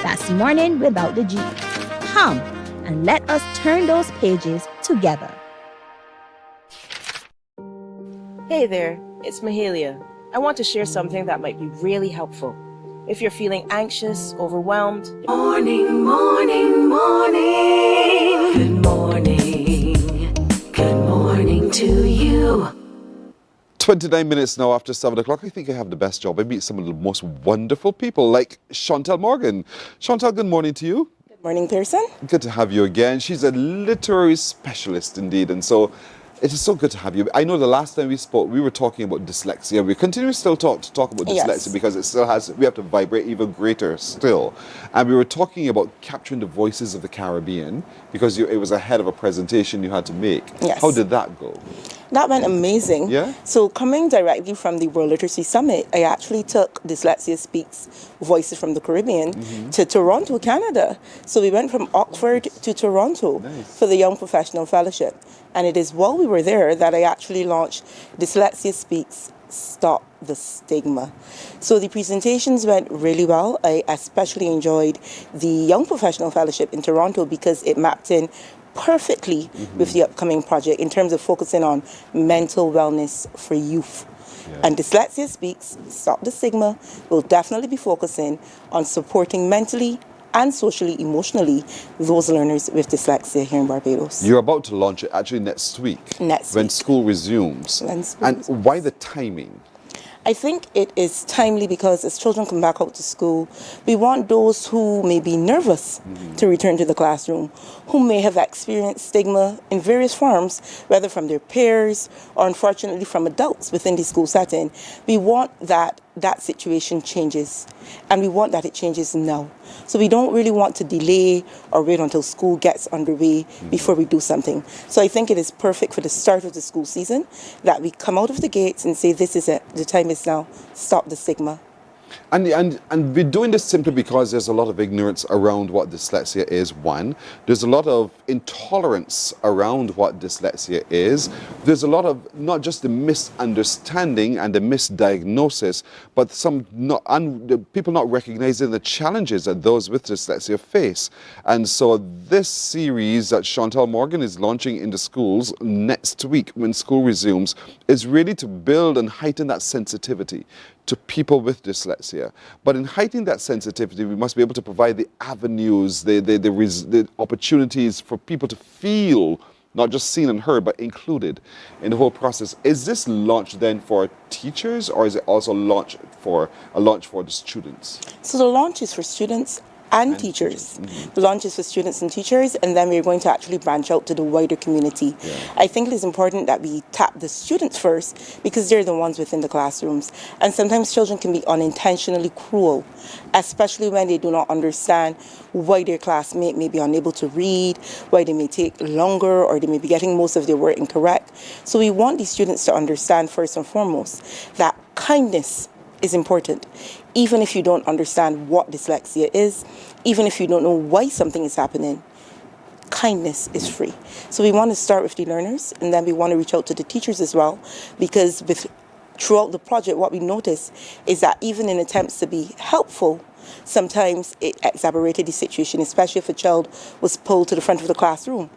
That's morning without the G. Come and let us turn those pages together. Hey there, it's Mahalia. I want to share something that might be really helpful. If you're feeling anxious, overwhelmed, Morning, morning, morning. Good morning. Good morning to you. 29 minutes now after 7 o'clock. I think I have the best job. I meet some of the most wonderful people like Chantal Morgan. Chantal, good morning to you. Good morning, Pearson. Good to have you again. She's a literary specialist indeed, and so it is so good to have you. I know the last time we spoke, we were talking about dyslexia. We continue still to talk about dyslexia because it still has, we have to vibrate even greater still. And we were talking about capturing the voices of the Caribbean because it was ahead of a presentation you had to make. Yes. How did that go? That went amazing. Yeah? So coming directly from the World Literacy Summit, I actually took Dyslexia Speaks Voices from the Caribbean to Toronto, Canada. So we went from Oxford to Toronto for the Young Professional Fellowship. And it is while we were there that I actually launched Dyslexia Speaks Stop the Stigma. So the presentations went really well. I especially enjoyed the Young Professional Fellowship in Toronto because it mapped in perfectly with the upcoming project in terms of focusing on mental wellness for youth. And Dyslexia Speaks Stop the Stigma will definitely be focusing on supporting mentally and socially, emotionally, those learners with dyslexia here in Barbados. You're about to launch it actually next week. When school resumes. And why the timing? I think it is timely because as children come back out to school, we want those who may be nervous to return to the classroom, who may have experienced stigma in various forms, whether from their peers or unfortunately from adults within the school setting. We want that situation changes, and we want that it changes now. So we don't really want to delay or wait until school gets underway before we do something. So I think it is perfect for the start of the school season that we come out of the gates and say, this is it, the time is now, stop the stigma. And we're doing this simply because there's a lot of ignorance around what dyslexia is, one. There's a lot of intolerance around what dyslexia is. There's a lot of not just the misunderstanding and the misdiagnosis, but people not recognizing the challenges that those with dyslexia face. And so this series that Chantal Morgan is launching in the schools next week when school resumes is really to build and heighten that sensitivity to people with dyslexia. But in heightening that sensitivity, we must be able to provide the avenues, the opportunities for people to feel not just seen and heard, but included in the whole process. Is this launch then for teachers, or is it also a launch for the students? So the launch is for students and teachers. The launch is for students and teachers, and then we're going to actually branch out to the wider community. I think it is important that we tap the students first, because they're the ones within the classrooms. And sometimes children can be unintentionally cruel, especially when they do not understand why their classmate may be unable to read, why they may take longer, or they may be getting most of their work incorrect. So we want these students to understand first and foremost that kindness is important. Even if you don't understand what dyslexia is, even if you don't know why something is happening, kindness is free. So we want to start with the learners, and then we want to reach out to the teachers as well, because throughout the project, what we notice is that even in attempts to be helpful, sometimes it exacerbated the situation, especially if a child was pulled to the front of the classroom.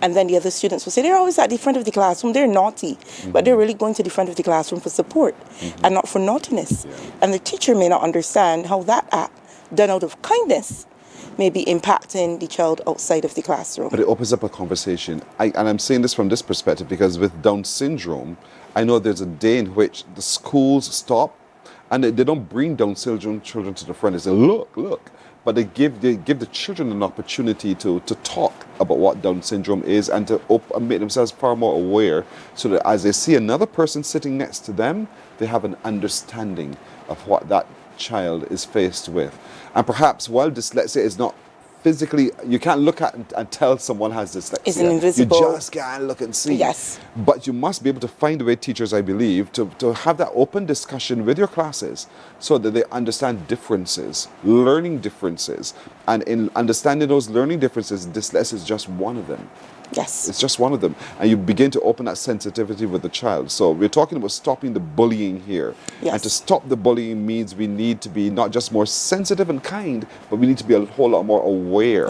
And then the other students will say, they're always at the front of the classroom, they're naughty, but they're really going to the front of the classroom for support and not for naughtiness. And the teacher may not understand how that act, done out of kindness, may be impacting the child outside of the classroom. But it opens up a conversation. And I'm saying this from this perspective because with Down syndrome, I know there's a day in which the schools stop and they don't bring Down syndrome children to the front. They say, look. But they give the children an opportunity to talk about what Down syndrome is and to make themselves far more aware, so that as they see another person sitting next to them, they have an understanding of what that child is faced with. And perhaps while dyslexia is not physically, you can't look at and tell someone has dyslexia. It's an invisible. You just can't look and see. Yes. But you must be able to find a way, teachers, I believe, to have that open discussion with your classes so that they understand differences, learning differences. And in understanding those learning differences, dyslexia is just one of them. Yes. It's just one of them. And you begin to open that sensitivity with the child. So we're talking about stopping the bullying here. Yes. And to stop the bullying means we need to be not just more sensitive and kind, but we need to be a whole lot more aware.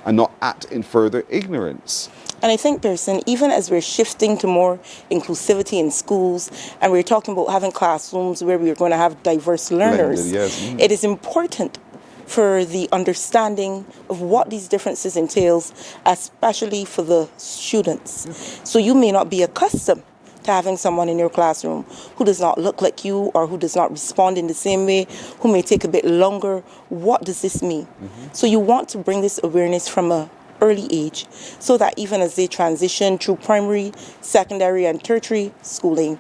And not act in further ignorance. And I think, Pearson, even as we're shifting to more inclusivity in schools, and we're talking about having classrooms where we're going to have diverse learners, it is important for the understanding of what these differences entails, especially for the students. So you may not be accustomed to having someone in your classroom who does not look like you or who does not respond in the same way, who may take a bit longer. What does this mean? So you want to bring this awareness from an early age, so that even as they transition through primary, secondary, and tertiary schooling,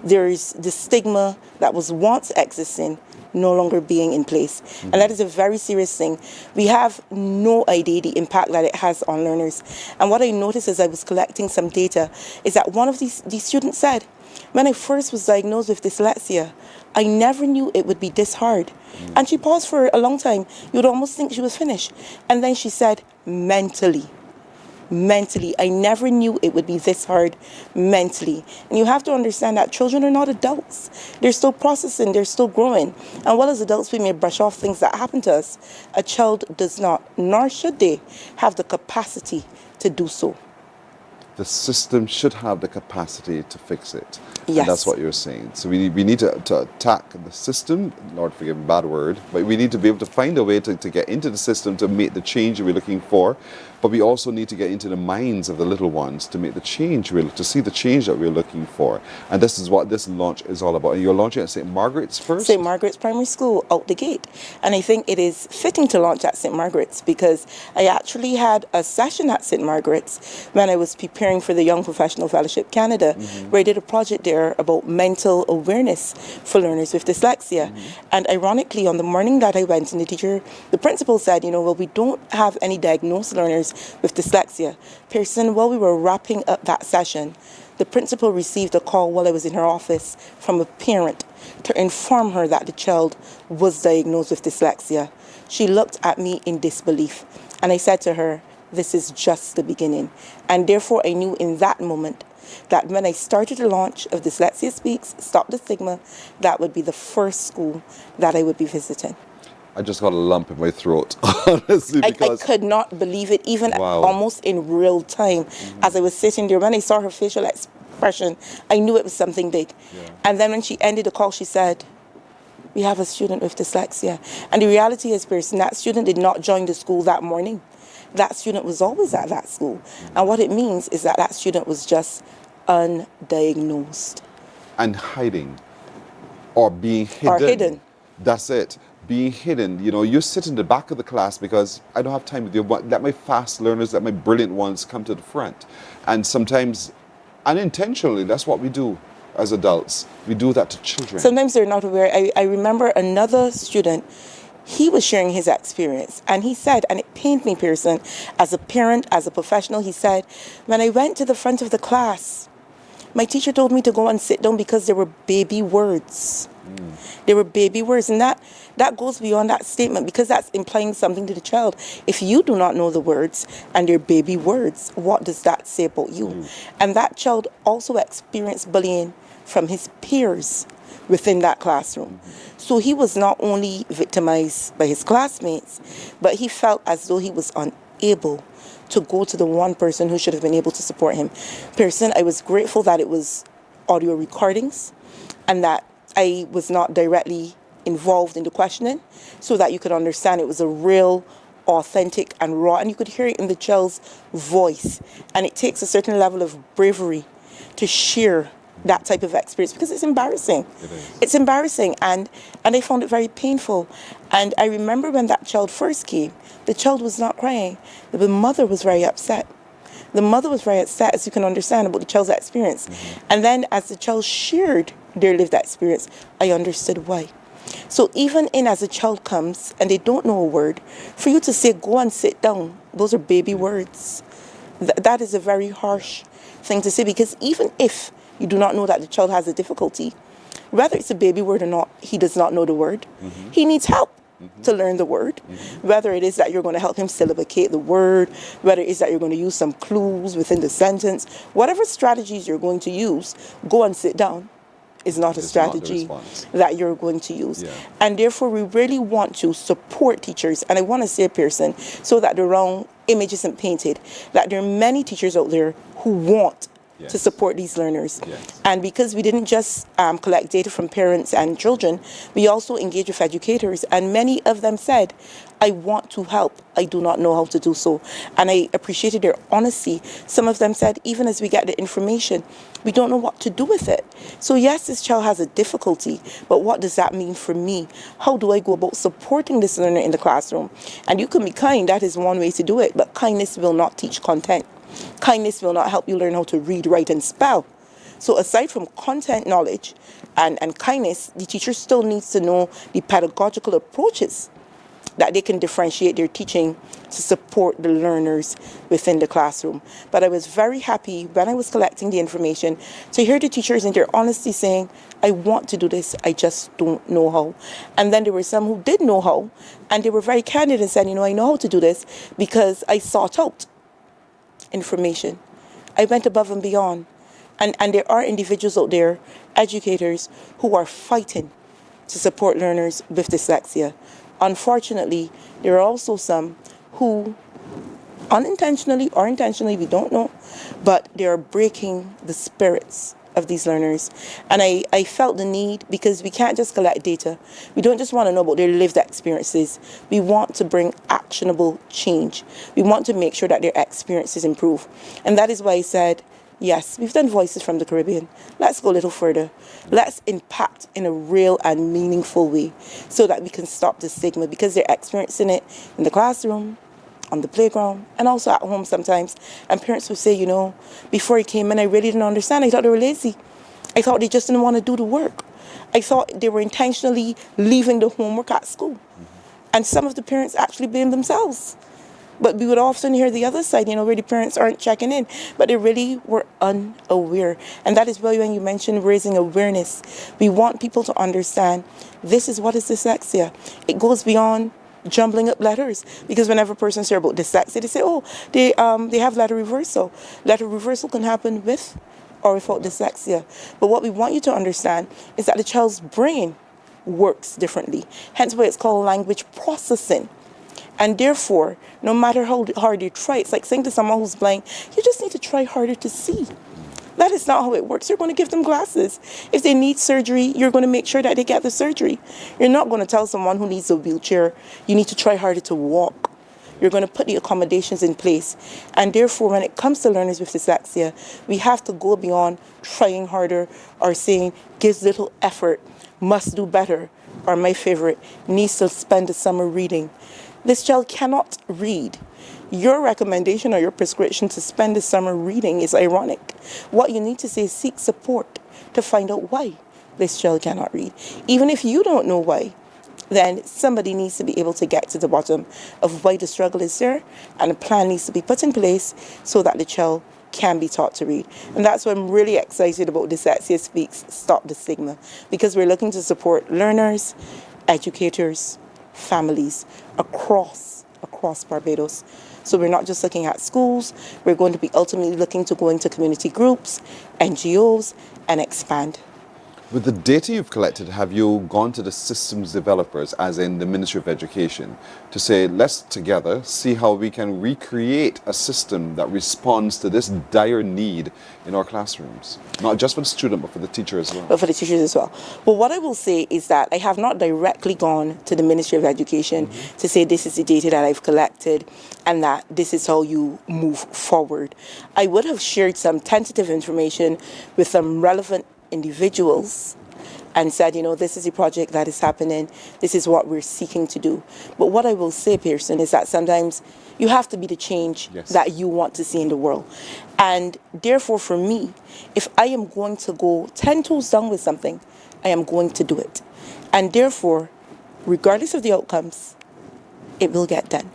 there is the stigma that was once existing no longer being in place. And that is a very serious thing. We have no idea the impact that it has on learners. And what I noticed as I was collecting some data is that one of these students said, when I first was diagnosed with dyslexia, I never knew it would be this hard. And she paused for a long time. You would almost think she was finished. And then she said, mentally, I never knew it would be this hard mentally. And you have to understand that children are not adults. They're still processing, they're still growing. And while as adults we may brush off things that happen to us, a child does not, nor should they, have the capacity to do so. The system should have the capacity to fix it. Yes. And that's what you're saying. So we need to attack the system, Lord forgive me, bad word, but we need to be able to find a way to get into the system to make the change we're looking for. But we also need to get into the minds of the little ones to make the change, to see the change that we're looking for. And this is what this launch is all about. And you're launching at St. Margaret's first? St. Margaret's Primary School, out the gate. And I think it is fitting to launch at St. Margaret's because I actually had a session at St. Margaret's when I was preparing for the Young Professional Fellowship Canada, where I did a project there about mental awareness for learners with dyslexia. And ironically, on the morning that I went, and the principal said, well, we don't have any diagnosed learners with dyslexia. Pearson, while we were wrapping up that session, the principal received a call while I was in her office from a parent to inform her that the child was diagnosed with dyslexia. She looked at me in disbelief, and I said to her, this is just the beginning. And therefore I knew in that moment that when I started the launch of Dyslexia Speaks, Stop the Stigma, that would be the first school that I would be visiting. I just got a lump in my throat, honestly, because I could not believe it, even almost in real time. As I was sitting there, when I saw her facial expression, I knew it was something big. And then when she ended the call, she said, we have a student with dyslexia. And the reality is, Pearson, that student did not join the school that morning. That student was always at that school. And what it means is that that student was just undiagnosed. And hiding. Or being hidden. Or hidden. That's it. Being hidden. You know, you sit in the back of the class because I don't have time with you. Let my fast learners, let my brilliant ones come to the front. And sometimes, unintentionally, that's what we do as adults. We do that to children. Sometimes they're not aware. I remember another student, he was sharing his experience, and he said, and it pained me, Pearson, as a parent, as a professional, he said, when I went to the front of the class, my teacher told me to go and sit down because there were baby words. There were baby words, and that goes beyond that statement because that's implying something to the child. If you do not know the words and they're baby words, what does that say about you? And that child also experienced bullying from his peers within that classroom. So he was not only victimized by his classmates, but he felt as though he was unable to go to the one person who should have been able to support him. Pearson, I was grateful that it was audio recordings and that I was not directly involved in the questioning so that you could understand it was a real, authentic and raw, and you could hear it in the child's voice. And it takes a certain level of bravery to share that type of experience because it's embarrassing. It's embarrassing, and I found it very painful. And I remember when that child first came, the child was not crying. The mother was very upset. The mother was very upset, as you can understand, about the child's experience. And then as the child shared their lived experience, I understood why. So even as a child comes and they don't know a word, for you to say, go and sit down, those are baby words. That is a very harsh thing to say, because even if you do not know that the child has a difficulty, whether it's a baby word or not, he does not know the word. He needs help to learn the word, whether it is that you're going to help him syllabicate the word, whether it is that you're going to use some clues within the sentence, whatever strategies you're going to use, go and sit down is not a strategy that you're going to use. And therefore, we really want to support teachers. And I want to say, Pearson, so that the wrong image isn't painted, that there are many teachers out there who want to support these learners. And because we didn't just collect data from parents and children, we also engaged with educators, and many of them said, I want to help, I do not know how to do so. And I appreciated their honesty. Some of them said, even as we get the information, we don't know what to do with it. So yes, this child has a difficulty, but what does that mean for me? How do I go about supporting this learner in the classroom? And you can be kind, that is one way to do it, but kindness will not teach content. Kindness will not help you learn how to read, write, and spell. So aside from content knowledge and kindness, the teacher still needs to know the pedagogical approaches that they can differentiate their teaching to support the learners within the classroom. But I was very happy when I was collecting the information to hear the teachers in their honesty saying, I want to do this, I just don't know how. And then there were some who did know how, and they were very candid and said, I know how to do this because I sought out information. I went above and beyond. And there are individuals out there, educators, who are fighting to support learners with dyslexia. Unfortunately, there are also some who, unintentionally or intentionally, we don't know, but they are breaking the spirits of these learners. And I felt the need, because we can't just collect data. We don't just want to know about their lived experiences. We want to bring actionable change. We want to make sure that their experiences improve. And that is why I said, yes, we've done Voices from the Caribbean. Let's go a little further. Let's impact in a real and meaningful way so that we can stop the stigma, because they're experiencing it in the classroom, on the playground, and also at home sometimes. And parents would say, before he came in, I really didn't understand. I thought they were lazy. I thought they just didn't want to do the work. I thought they were intentionally leaving the homework at school. And some of the parents actually blame themselves. But we would often hear the other side, where the parents aren't checking in, but they really were unaware. And that is why when you mentioned raising awareness, we want people to understand this is what is dyslexia. It goes beyond jumbling up letters, because whenever a person hears about dyslexia, they say, oh, they have letter reversal. Letter reversal can happen with or without dyslexia. But what we want you to understand is that the child's brain works differently, hence why it's called language processing. And therefore, no matter how hard you try, it's like saying to someone who's blind, you just need to try harder to see. That is not how it works. You're going to give them glasses. If they need surgery, you're going to make sure that they get the surgery. You're not going to tell someone who needs a wheelchair, you need to try harder to walk. You're going to put the accommodations in place. And therefore, when it comes to learners with dyslexia, we have to go beyond trying harder or saying, gives little effort, must do better, or my favorite, needs to spend the summer reading. This child cannot read. Your recommendation or your prescription to spend the summer reading is ironic. What you need to say is seek support to find out why this child cannot read. Even if you don't know why, then somebody needs to be able to get to the bottom of why the struggle is there, and a plan needs to be put in place so that the child can be taught to read. And that's why I'm really excited about Dyslexia Speaks, Stop the Stigma, because we're looking to support learners, educators, families across Barbados. So we're not just looking at schools, we're going to be ultimately looking to go into community groups, NGOs, and expand. With the data you've collected, have you gone to the systems developers, as in the Ministry of Education, to say, let's together see how we can recreate a system that responds to this dire need in our classrooms? Not just for the student, but for the teacher as well. But for the teachers as well. Well, what I will say is that I have not directly gone to the Ministry of Education to say this is the data that I've collected and that this is how you move forward. I would have shared some tentative information with some relevant individuals and said, this is a project that is happening, this is what we're seeking to do. But what I will say, Pearson, is that sometimes you have to be the change that you want to see in the world. And therefore, for me, if I am going to go 10 toes down with something, I am going to do it. And therefore, regardless of the outcomes, it will get done.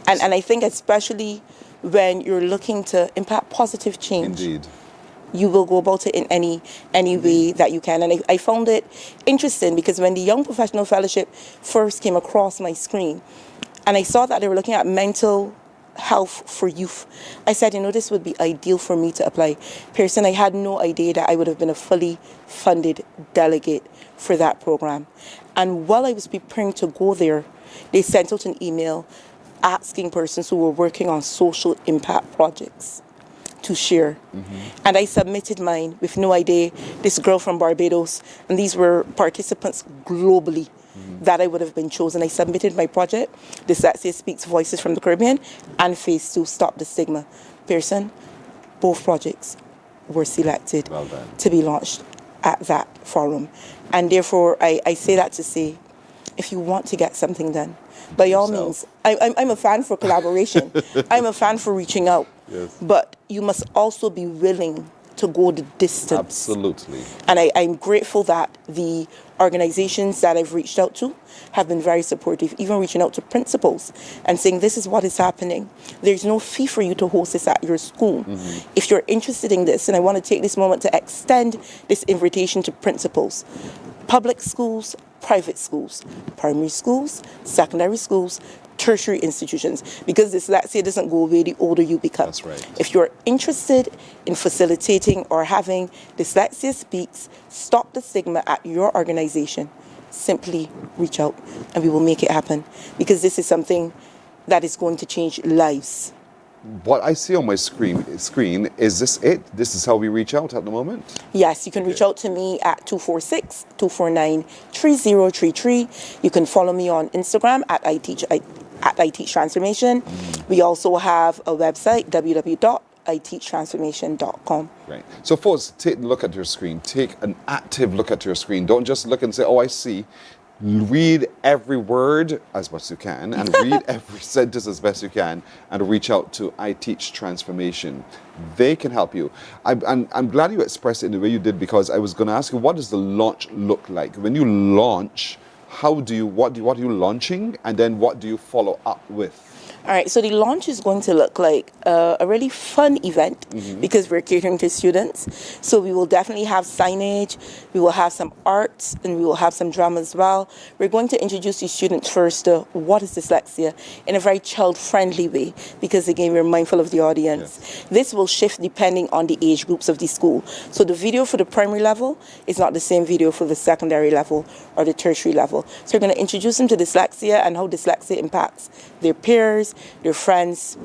And I think especially when you're looking to impact positive change. Indeed. You will go about it in any way that you can. And I found it interesting because when the Young Professional Fellowship first came across my screen, and I saw that they were looking at mental health for youth, I said, this would be ideal for me to apply. Pearson, I had no idea that I would have been a fully funded delegate for that program. And while I was preparing to go there, they sent out an email asking persons who were working on social impact projects to share. And I submitted mine with no idea, this girl from Barbados, and these were participants globally that I would have been chosen. I submitted my project, Dyslexia Speaks, Voices from the Caribbean, and Phase 2, Stop the Stigma. Pearson, both projects were selected to be launched at that forum. And therefore, I say that to say, if you want to get something done, by all means, I'm a fan for collaboration. I'm a fan for reaching out. Yes. But you must also be willing to go the distance. Absolutely. And I'm grateful that the organizations that I've reached out to have been very supportive, even reaching out to principals and saying, this is what is happening. There's no fee for you to host this at your school. If you're interested in this, and I want to take this moment to extend this invitation to principals, public schools, private schools, primary schools, secondary schools, tertiary institutions, because dyslexia doesn't go away the older you become. That's right. If you're interested in facilitating or having Dyslexia Speaks, Stop the Stigma at your organization, simply reach out and we will make it happen, because this is something that is going to change lives. What I see on my screen, is this it? This is how we reach out at the moment? Yes, you can reach out to me at 246-249-3033. You can follow me on Instagram at I Teach Transformation. We also have a website, www.iteachtransformation.com. Right. So folks, take a look at your screen. Take an active look at your screen. Don't just look and say, oh, I see. Read every word as best you can, and read every sentence as best you can, and reach out to I Teach Transformation. They can help you. I'm glad you expressed it in the way you did, because I was going to ask you, what does the launch look like? When you launch what are you launching, and then what do you follow up with? All right, so the launch is going to look like a really fun event because we're catering to students. So we will definitely have signage, we will have some arts, and we will have some drama as well. We're going to introduce the students first to what is dyslexia in a very child-friendly way because, again, we're mindful of the audience. Yes. This will shift depending on the age groups of the school. So the video for the primary level is not the same video for the secondary level or the tertiary level. So we're going to introduce them to dyslexia and how dyslexia impacts their peers, their friends,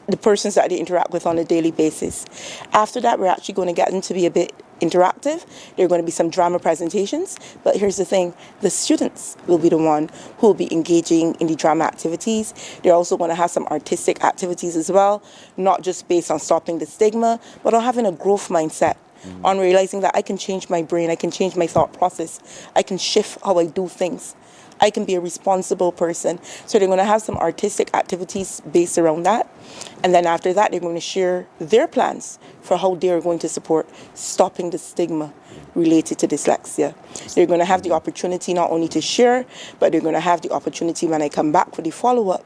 the persons that they interact with on a daily basis. After that, we're actually going to get them to be a bit interactive. There are going to be some drama presentations, but here's the thing, the students will be the one who will be engaging in the drama activities. They're also going to have some artistic activities as well, not just based on stopping the stigma, but on having a growth mindset, on realizing that I can change my brain, I can change my thought process, I can shift how I do things. I can be a responsible person. So they're going to have some artistic activities based around that. And then after that, they're going to share their plans for how they're going to support stopping the stigma related to dyslexia. They're going to have the opportunity not only to share, but they're going to have the opportunity when I come back for the follow-up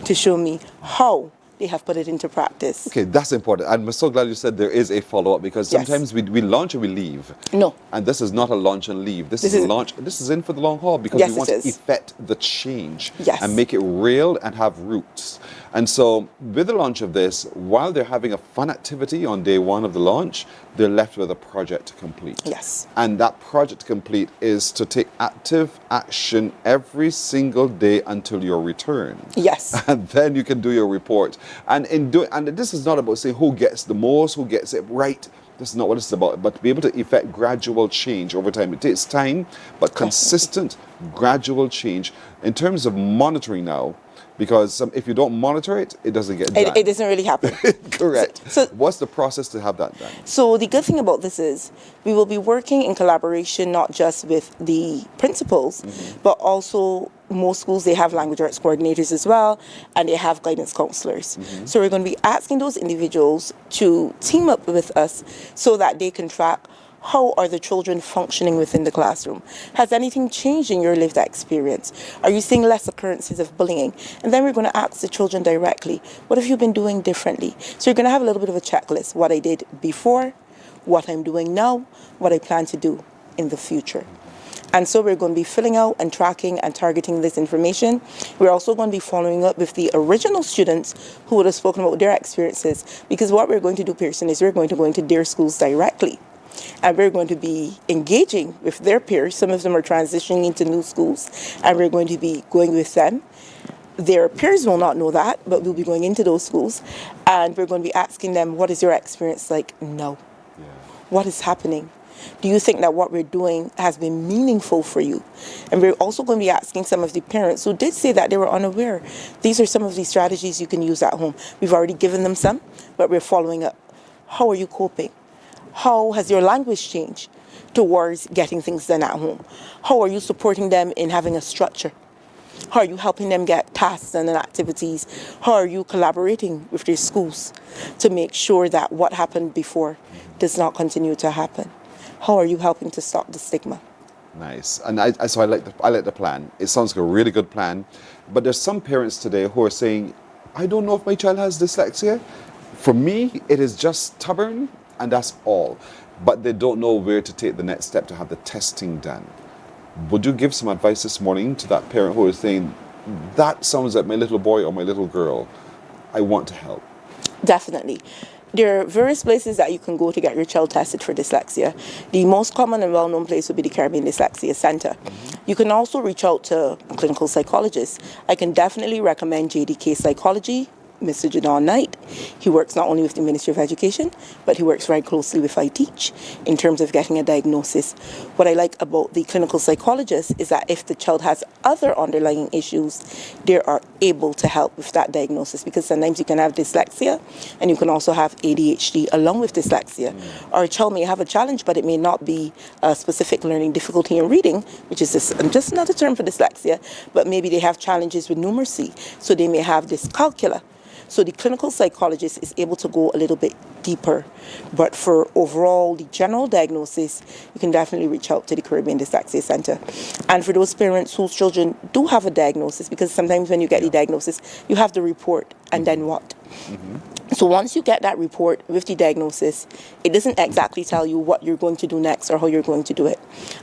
to show me how they have put it into practice. Okay, that's important. I'm so glad you said there is a follow-up because sometimes we launch and we leave. No. And this is not a launch and leave. This is a launch. This is in for the long haul because we want to effect the change and make it real and have roots. And so with the launch of this, while they're having a fun activity on day one of the launch, they're left with a project to complete. Yes. And that project to complete is to take active action every single day until your return. Yes. And then you can do your report. And this is not about saying who gets the most, who gets it right. This is not what it's about, but to be able to effect gradual change over time. It takes time, but consistent, gradual change. In terms of monitoring now, because if you don't monitor it, it doesn't get done. It doesn't really happen. Correct. So what's the process to have that done? So the good thing about this is we will be working in collaboration not just with the principals, but also most schools, they have language arts coordinators as well, and they have guidance counselors. So we're going to be asking those individuals to team up with us so that they can track how are the children functioning within the classroom? Has anything changed in your lived experience? Are you seeing less occurrences of bullying? And then we're going to ask the children directly, what have you been doing differently? So you're going to have a little bit of a checklist, what I did before, what I'm doing now, what I plan to do in the future. And so we're going to be filling out and tracking and targeting this information. We're also going to be following up with the original students who would have spoken about their experiences, because what we're going to do, Pearson, is we're going to go into their schools directly. And we're going to be engaging with their peers. Some of them are transitioning into new schools, and we're going to be going with them. Their peers will not know that, but we'll be going into those schools, and we're going to be asking them, what is your experience like now? Yeah. What is happening? Do you think that what we're doing has been meaningful for you? And we're also going to be asking some of the parents who did say that they were unaware. These are some of the strategies you can use at home. We've already given them some, but we're following up. How are you coping? How has your language changed towards getting things done at home? How are you supporting them in having a structure? How are you helping them get tasks and activities? How are you collaborating with their schools to make sure that what happened before does not continue to happen? How are you helping to stop the stigma? Nice. And so I like the plan. It sounds like a really good plan. But there's some parents today who are saying, I don't know if my child has dyslexia. For me, it is just stubborn, and that's all. But they don't know where to take the next step to have the testing done. Would you give some advice this morning to that parent who is saying, that sounds like my little boy or my little girl, I want to help? Definitely. There are various places that you can go to get your child tested for dyslexia. The most common and well-known place would be the Caribbean Dyslexia Center. You can also reach out to a clinical psychologist. I can definitely recommend JDK Psychology, Mr. Jadon Knight. He works not only with the Ministry of Education, but he works very closely with I Teach in terms of getting a diagnosis. What I like about the clinical psychologist is that if the child has other underlying issues, they are able to help with that diagnosis, because sometimes you can have dyslexia and you can also have ADHD along with dyslexia. Or a child may have a challenge, but it may not be a specific learning difficulty in reading, which is just another term for dyslexia, but maybe they have challenges with numeracy, so they may have dyscalculia. So the clinical psychologist is able to go a little bit deeper. But for overall, the general diagnosis, you can definitely reach out to the Caribbean Dyslexia Center. And for those parents whose children do have a diagnosis, because sometimes when you get the diagnosis, you have the report, and then what? So once you get that report with the diagnosis, it doesn't exactly tell you what you're going to do next or how you're going to do it.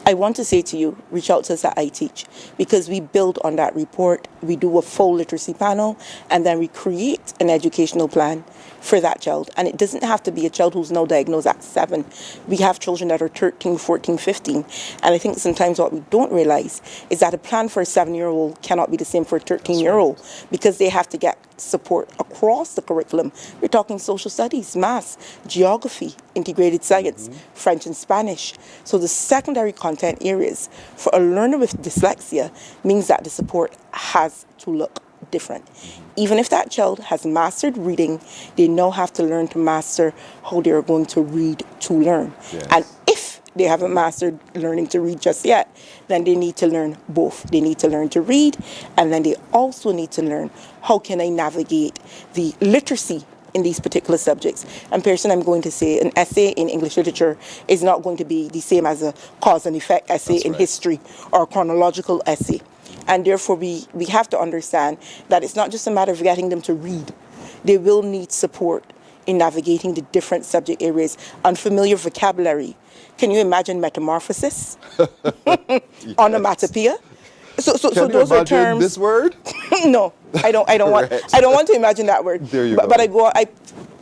I want to say to you, reach out to us at iTeach, because we build on that report, we do a full literacy panel, and then we create an educational plan for that child. And it doesn't have to be a child who's now diagnosed at 7. We have children that are 13, 14, 15. And I think sometimes what we don't realize is that a plan for a 7-year-old cannot be the same for a 13-year-old, because they have to get support across the curriculum. We're talking social studies, maths, geography, integrated science, French and Spanish. So the secondary content areas for a learner with dyslexia means that the support has to look different. Even if that child has mastered reading, they now have to learn to master how they are going to read to learn. And if they haven't mastered learning to read just yet, then they need to learn both. They need to learn to read, and then they also need to learn how can I navigate the literacy in these particular subjects. And Pearson, I'm going to say an essay in English literature is not going to be the same as a cause and effect essay in history or a chronological essay. And therefore, we have to understand that it's not just a matter of getting them to read. They will need support in navigating the different subject areas, unfamiliar vocabulary. Can you imagine metamorphosis? Onomatopoeia? So those are terms. This word? No, I don't want to imagine that word. There you go. But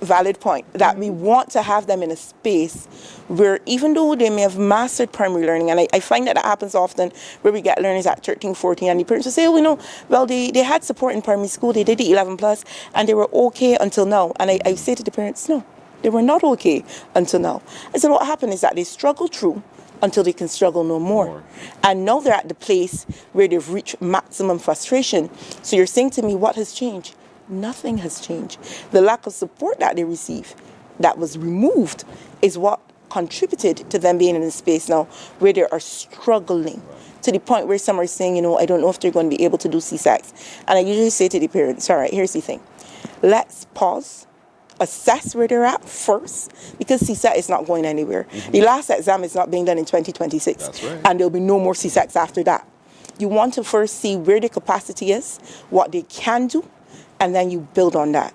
valid point, that we want to have them in a space where even though they may have mastered primary learning, and I find that happens often where we get learners at 13, 14, and the parents will say, they had support in primary school, they did the 11 plus, and they were okay until now. And I say to the parents, no, they were not okay until now. I said, what happened is that they struggled through until they can struggle no more. And now they're at the place where they've reached maximum frustration. So you're saying to me, what has changed? Nothing has changed. The lack of support that they receive, that was removed, is what contributed to them being in a space now where they are struggling to the point where some are saying, I don't know if they're going to be able to do CSACs. And I usually say to the parents, all right, here's the thing. Let's pause, assess where they're at first, because CSAC is not going anywhere. The last exam is not being done in 2026. That's right. And there'll be no more CSACs after that. You want to first see where their capacity is, what they can do, and then you build on that.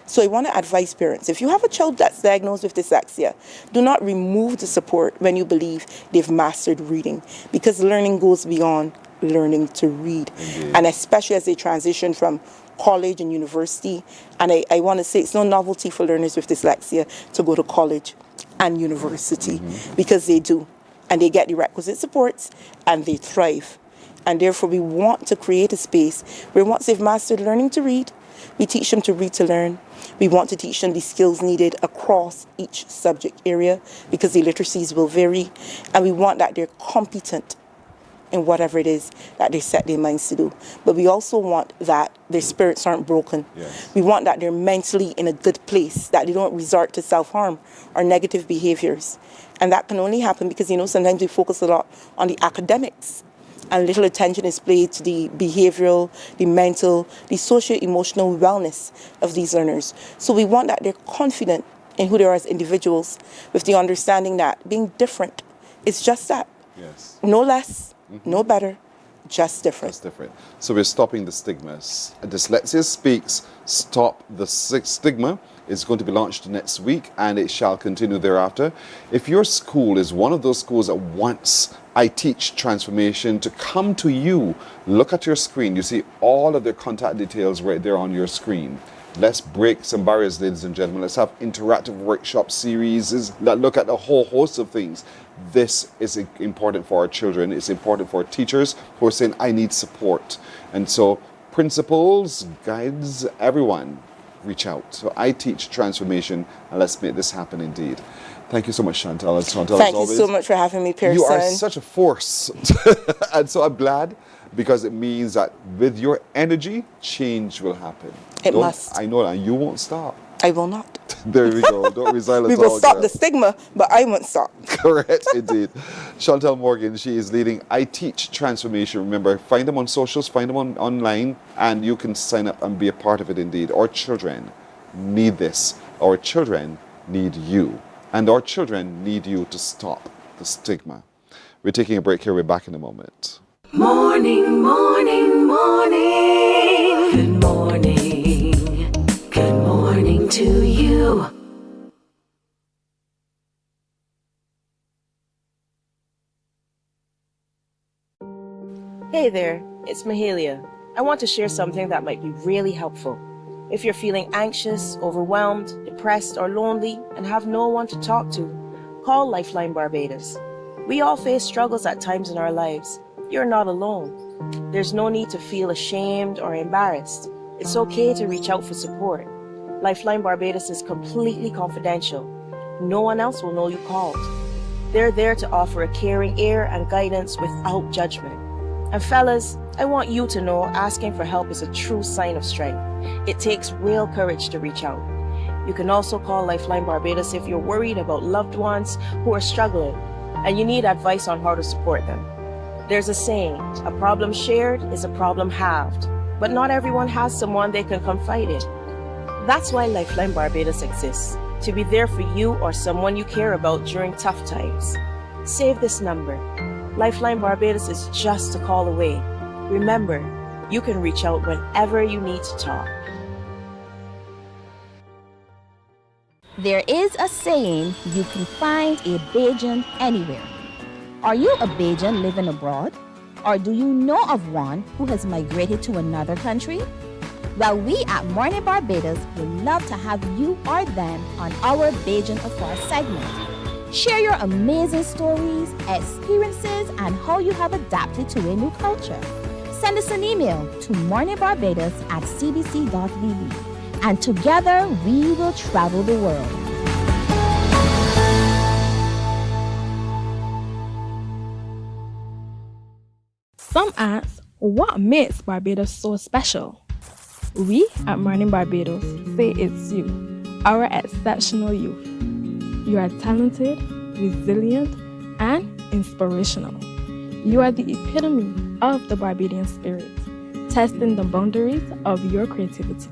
So I want to advise parents, if you have a child that's diagnosed with dyslexia, do not remove the support when you believe they've mastered reading, because learning goes beyond learning to read. And especially as they transition from college and university. And I want to say it's no novelty for learners with dyslexia to go to college and university, because they do. And they get the requisite supports and they thrive. And therefore, we want to create a space where once they've mastered learning to read, we teach them to read to learn. We want to teach them the skills needed across each subject area, because the literacies will vary. And we want that they're competent in whatever it is that they set their minds to do. But we also want that their spirits aren't broken. We want that they're mentally in a good place, that they don't resort to self-harm or negative behaviors. And that can only happen because, sometimes we focus a lot on the academics, and little attention is paid to the behavioral, the mental, the socio-emotional wellness of these learners. So we want that they're confident in who they are as individuals, with the understanding that being different is just that. No less, no better, just different. Just different. So we're stopping the stigmas. Dyslexia Speaks, Stop the Stigma is going to be launched next week, and it shall continue thereafter. If your school is one of those schools that wants iTeach transformation to come to you, look at your screen. You see all of their contact details right there on your screen. Let's break some barriers, ladies and gentlemen. Let's have interactive workshop series that look at a whole host of things. This is important for our children. It's important for our teachers who are saying, I need support. And so principals, guides, everyone, reach out. So iTeach transformation, and let's make this happen indeed. Thank you so much, Chantal. Thank you so much for having me, Pearson. You are such a force. And so I'm glad because it means that with your energy, change will happen. It must. I know that. You won't stop. I will not. There we go. Don't resign at all. We will stop girl. the stigma, but I won't stop. Correct, indeed. Chantel Morgan, she is leading I Teach Transformation. Remember, find them on socials, find them online, and you can sign up and be a part of it indeed. Our children need this. Our children need you. And our children need you to stop the stigma. We're taking a break here. We're back in a moment. Morning, morning, morning. Good morning. Good morning to you. Hey there, it's Mahalia. I want to share something that might be really helpful. If you're feeling anxious, overwhelmed, depressed, or lonely and have no one to talk to, call Lifeline Barbados. We all face struggles at times in our lives. You're not alone. There's no need to feel ashamed or embarrassed. It's okay to reach out for support. Lifeline Barbados is completely confidential. No one else will know you called. They're there to offer a caring ear and guidance without judgment. And fellas, I want you to know asking for help is a true sign of strength. It takes real courage to reach out. You can also call Lifeline Barbados if you're worried about loved ones who are struggling and you need advice on how to support them. There's a saying, a problem shared is a problem halved, but not everyone has someone they can confide in. That's why Lifeline Barbados exists, to be there for you or someone you care about during tough times. Save this number. Lifeline Barbados is just a call away. Remember, you can reach out whenever you need to talk. There is a saying, you can find a Bajan anywhere. Are you a Bajan living abroad? Or do you know of one who has migrated to another country? Well, we at Mornin Barbados would love to have you or them on our Bajan Afar segment. Share your amazing stories, experiences, and how you have adapted to a new culture. Send us an email to morninbarbados@cbc.vb, and together we will travel the world. Some ask, what makes Barbados so special? We at Mornin Barbados say it's you, our exceptional youth. You are talented, resilient, and inspirational. You are the epitome of the Barbadian spirit, testing the boundaries of your creativity.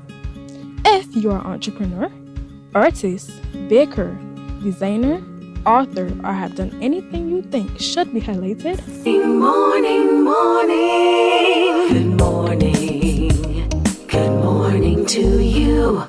If you are an entrepreneur, artist, baker, designer, author, or have done anything you think should be highlighted, Morning, morning. Good morning. Good morning to you.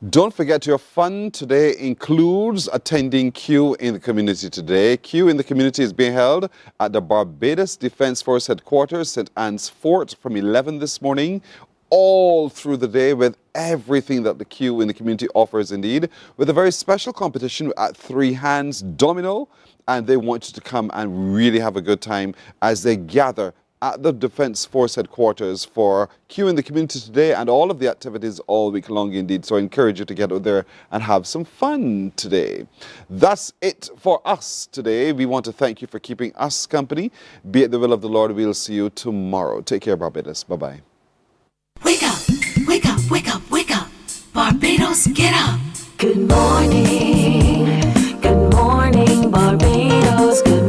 Don't forget your fun today includes attending Q in the Community today. Q in the Community is being held at the Barbados Defence Force Headquarters, St. Anne's Fort, from 11 this morning, all through the day, with everything that the Q in the Community offers indeed, with a very special competition at Three Hands Domino, and they want you to come and really have a good time as they gather at the Defence Force Headquarters for Q in the Community today, and all of the activities all week long indeed. So I encourage you to get out there and have some fun today. That's it for us today. We want to thank you for keeping us company. Be it the will of the Lord, we'll see you tomorrow. Take care, Barbados. Bye-bye. Wake up, wake up, wake up, wake up. Barbados, get up. Good morning, Barbados. Good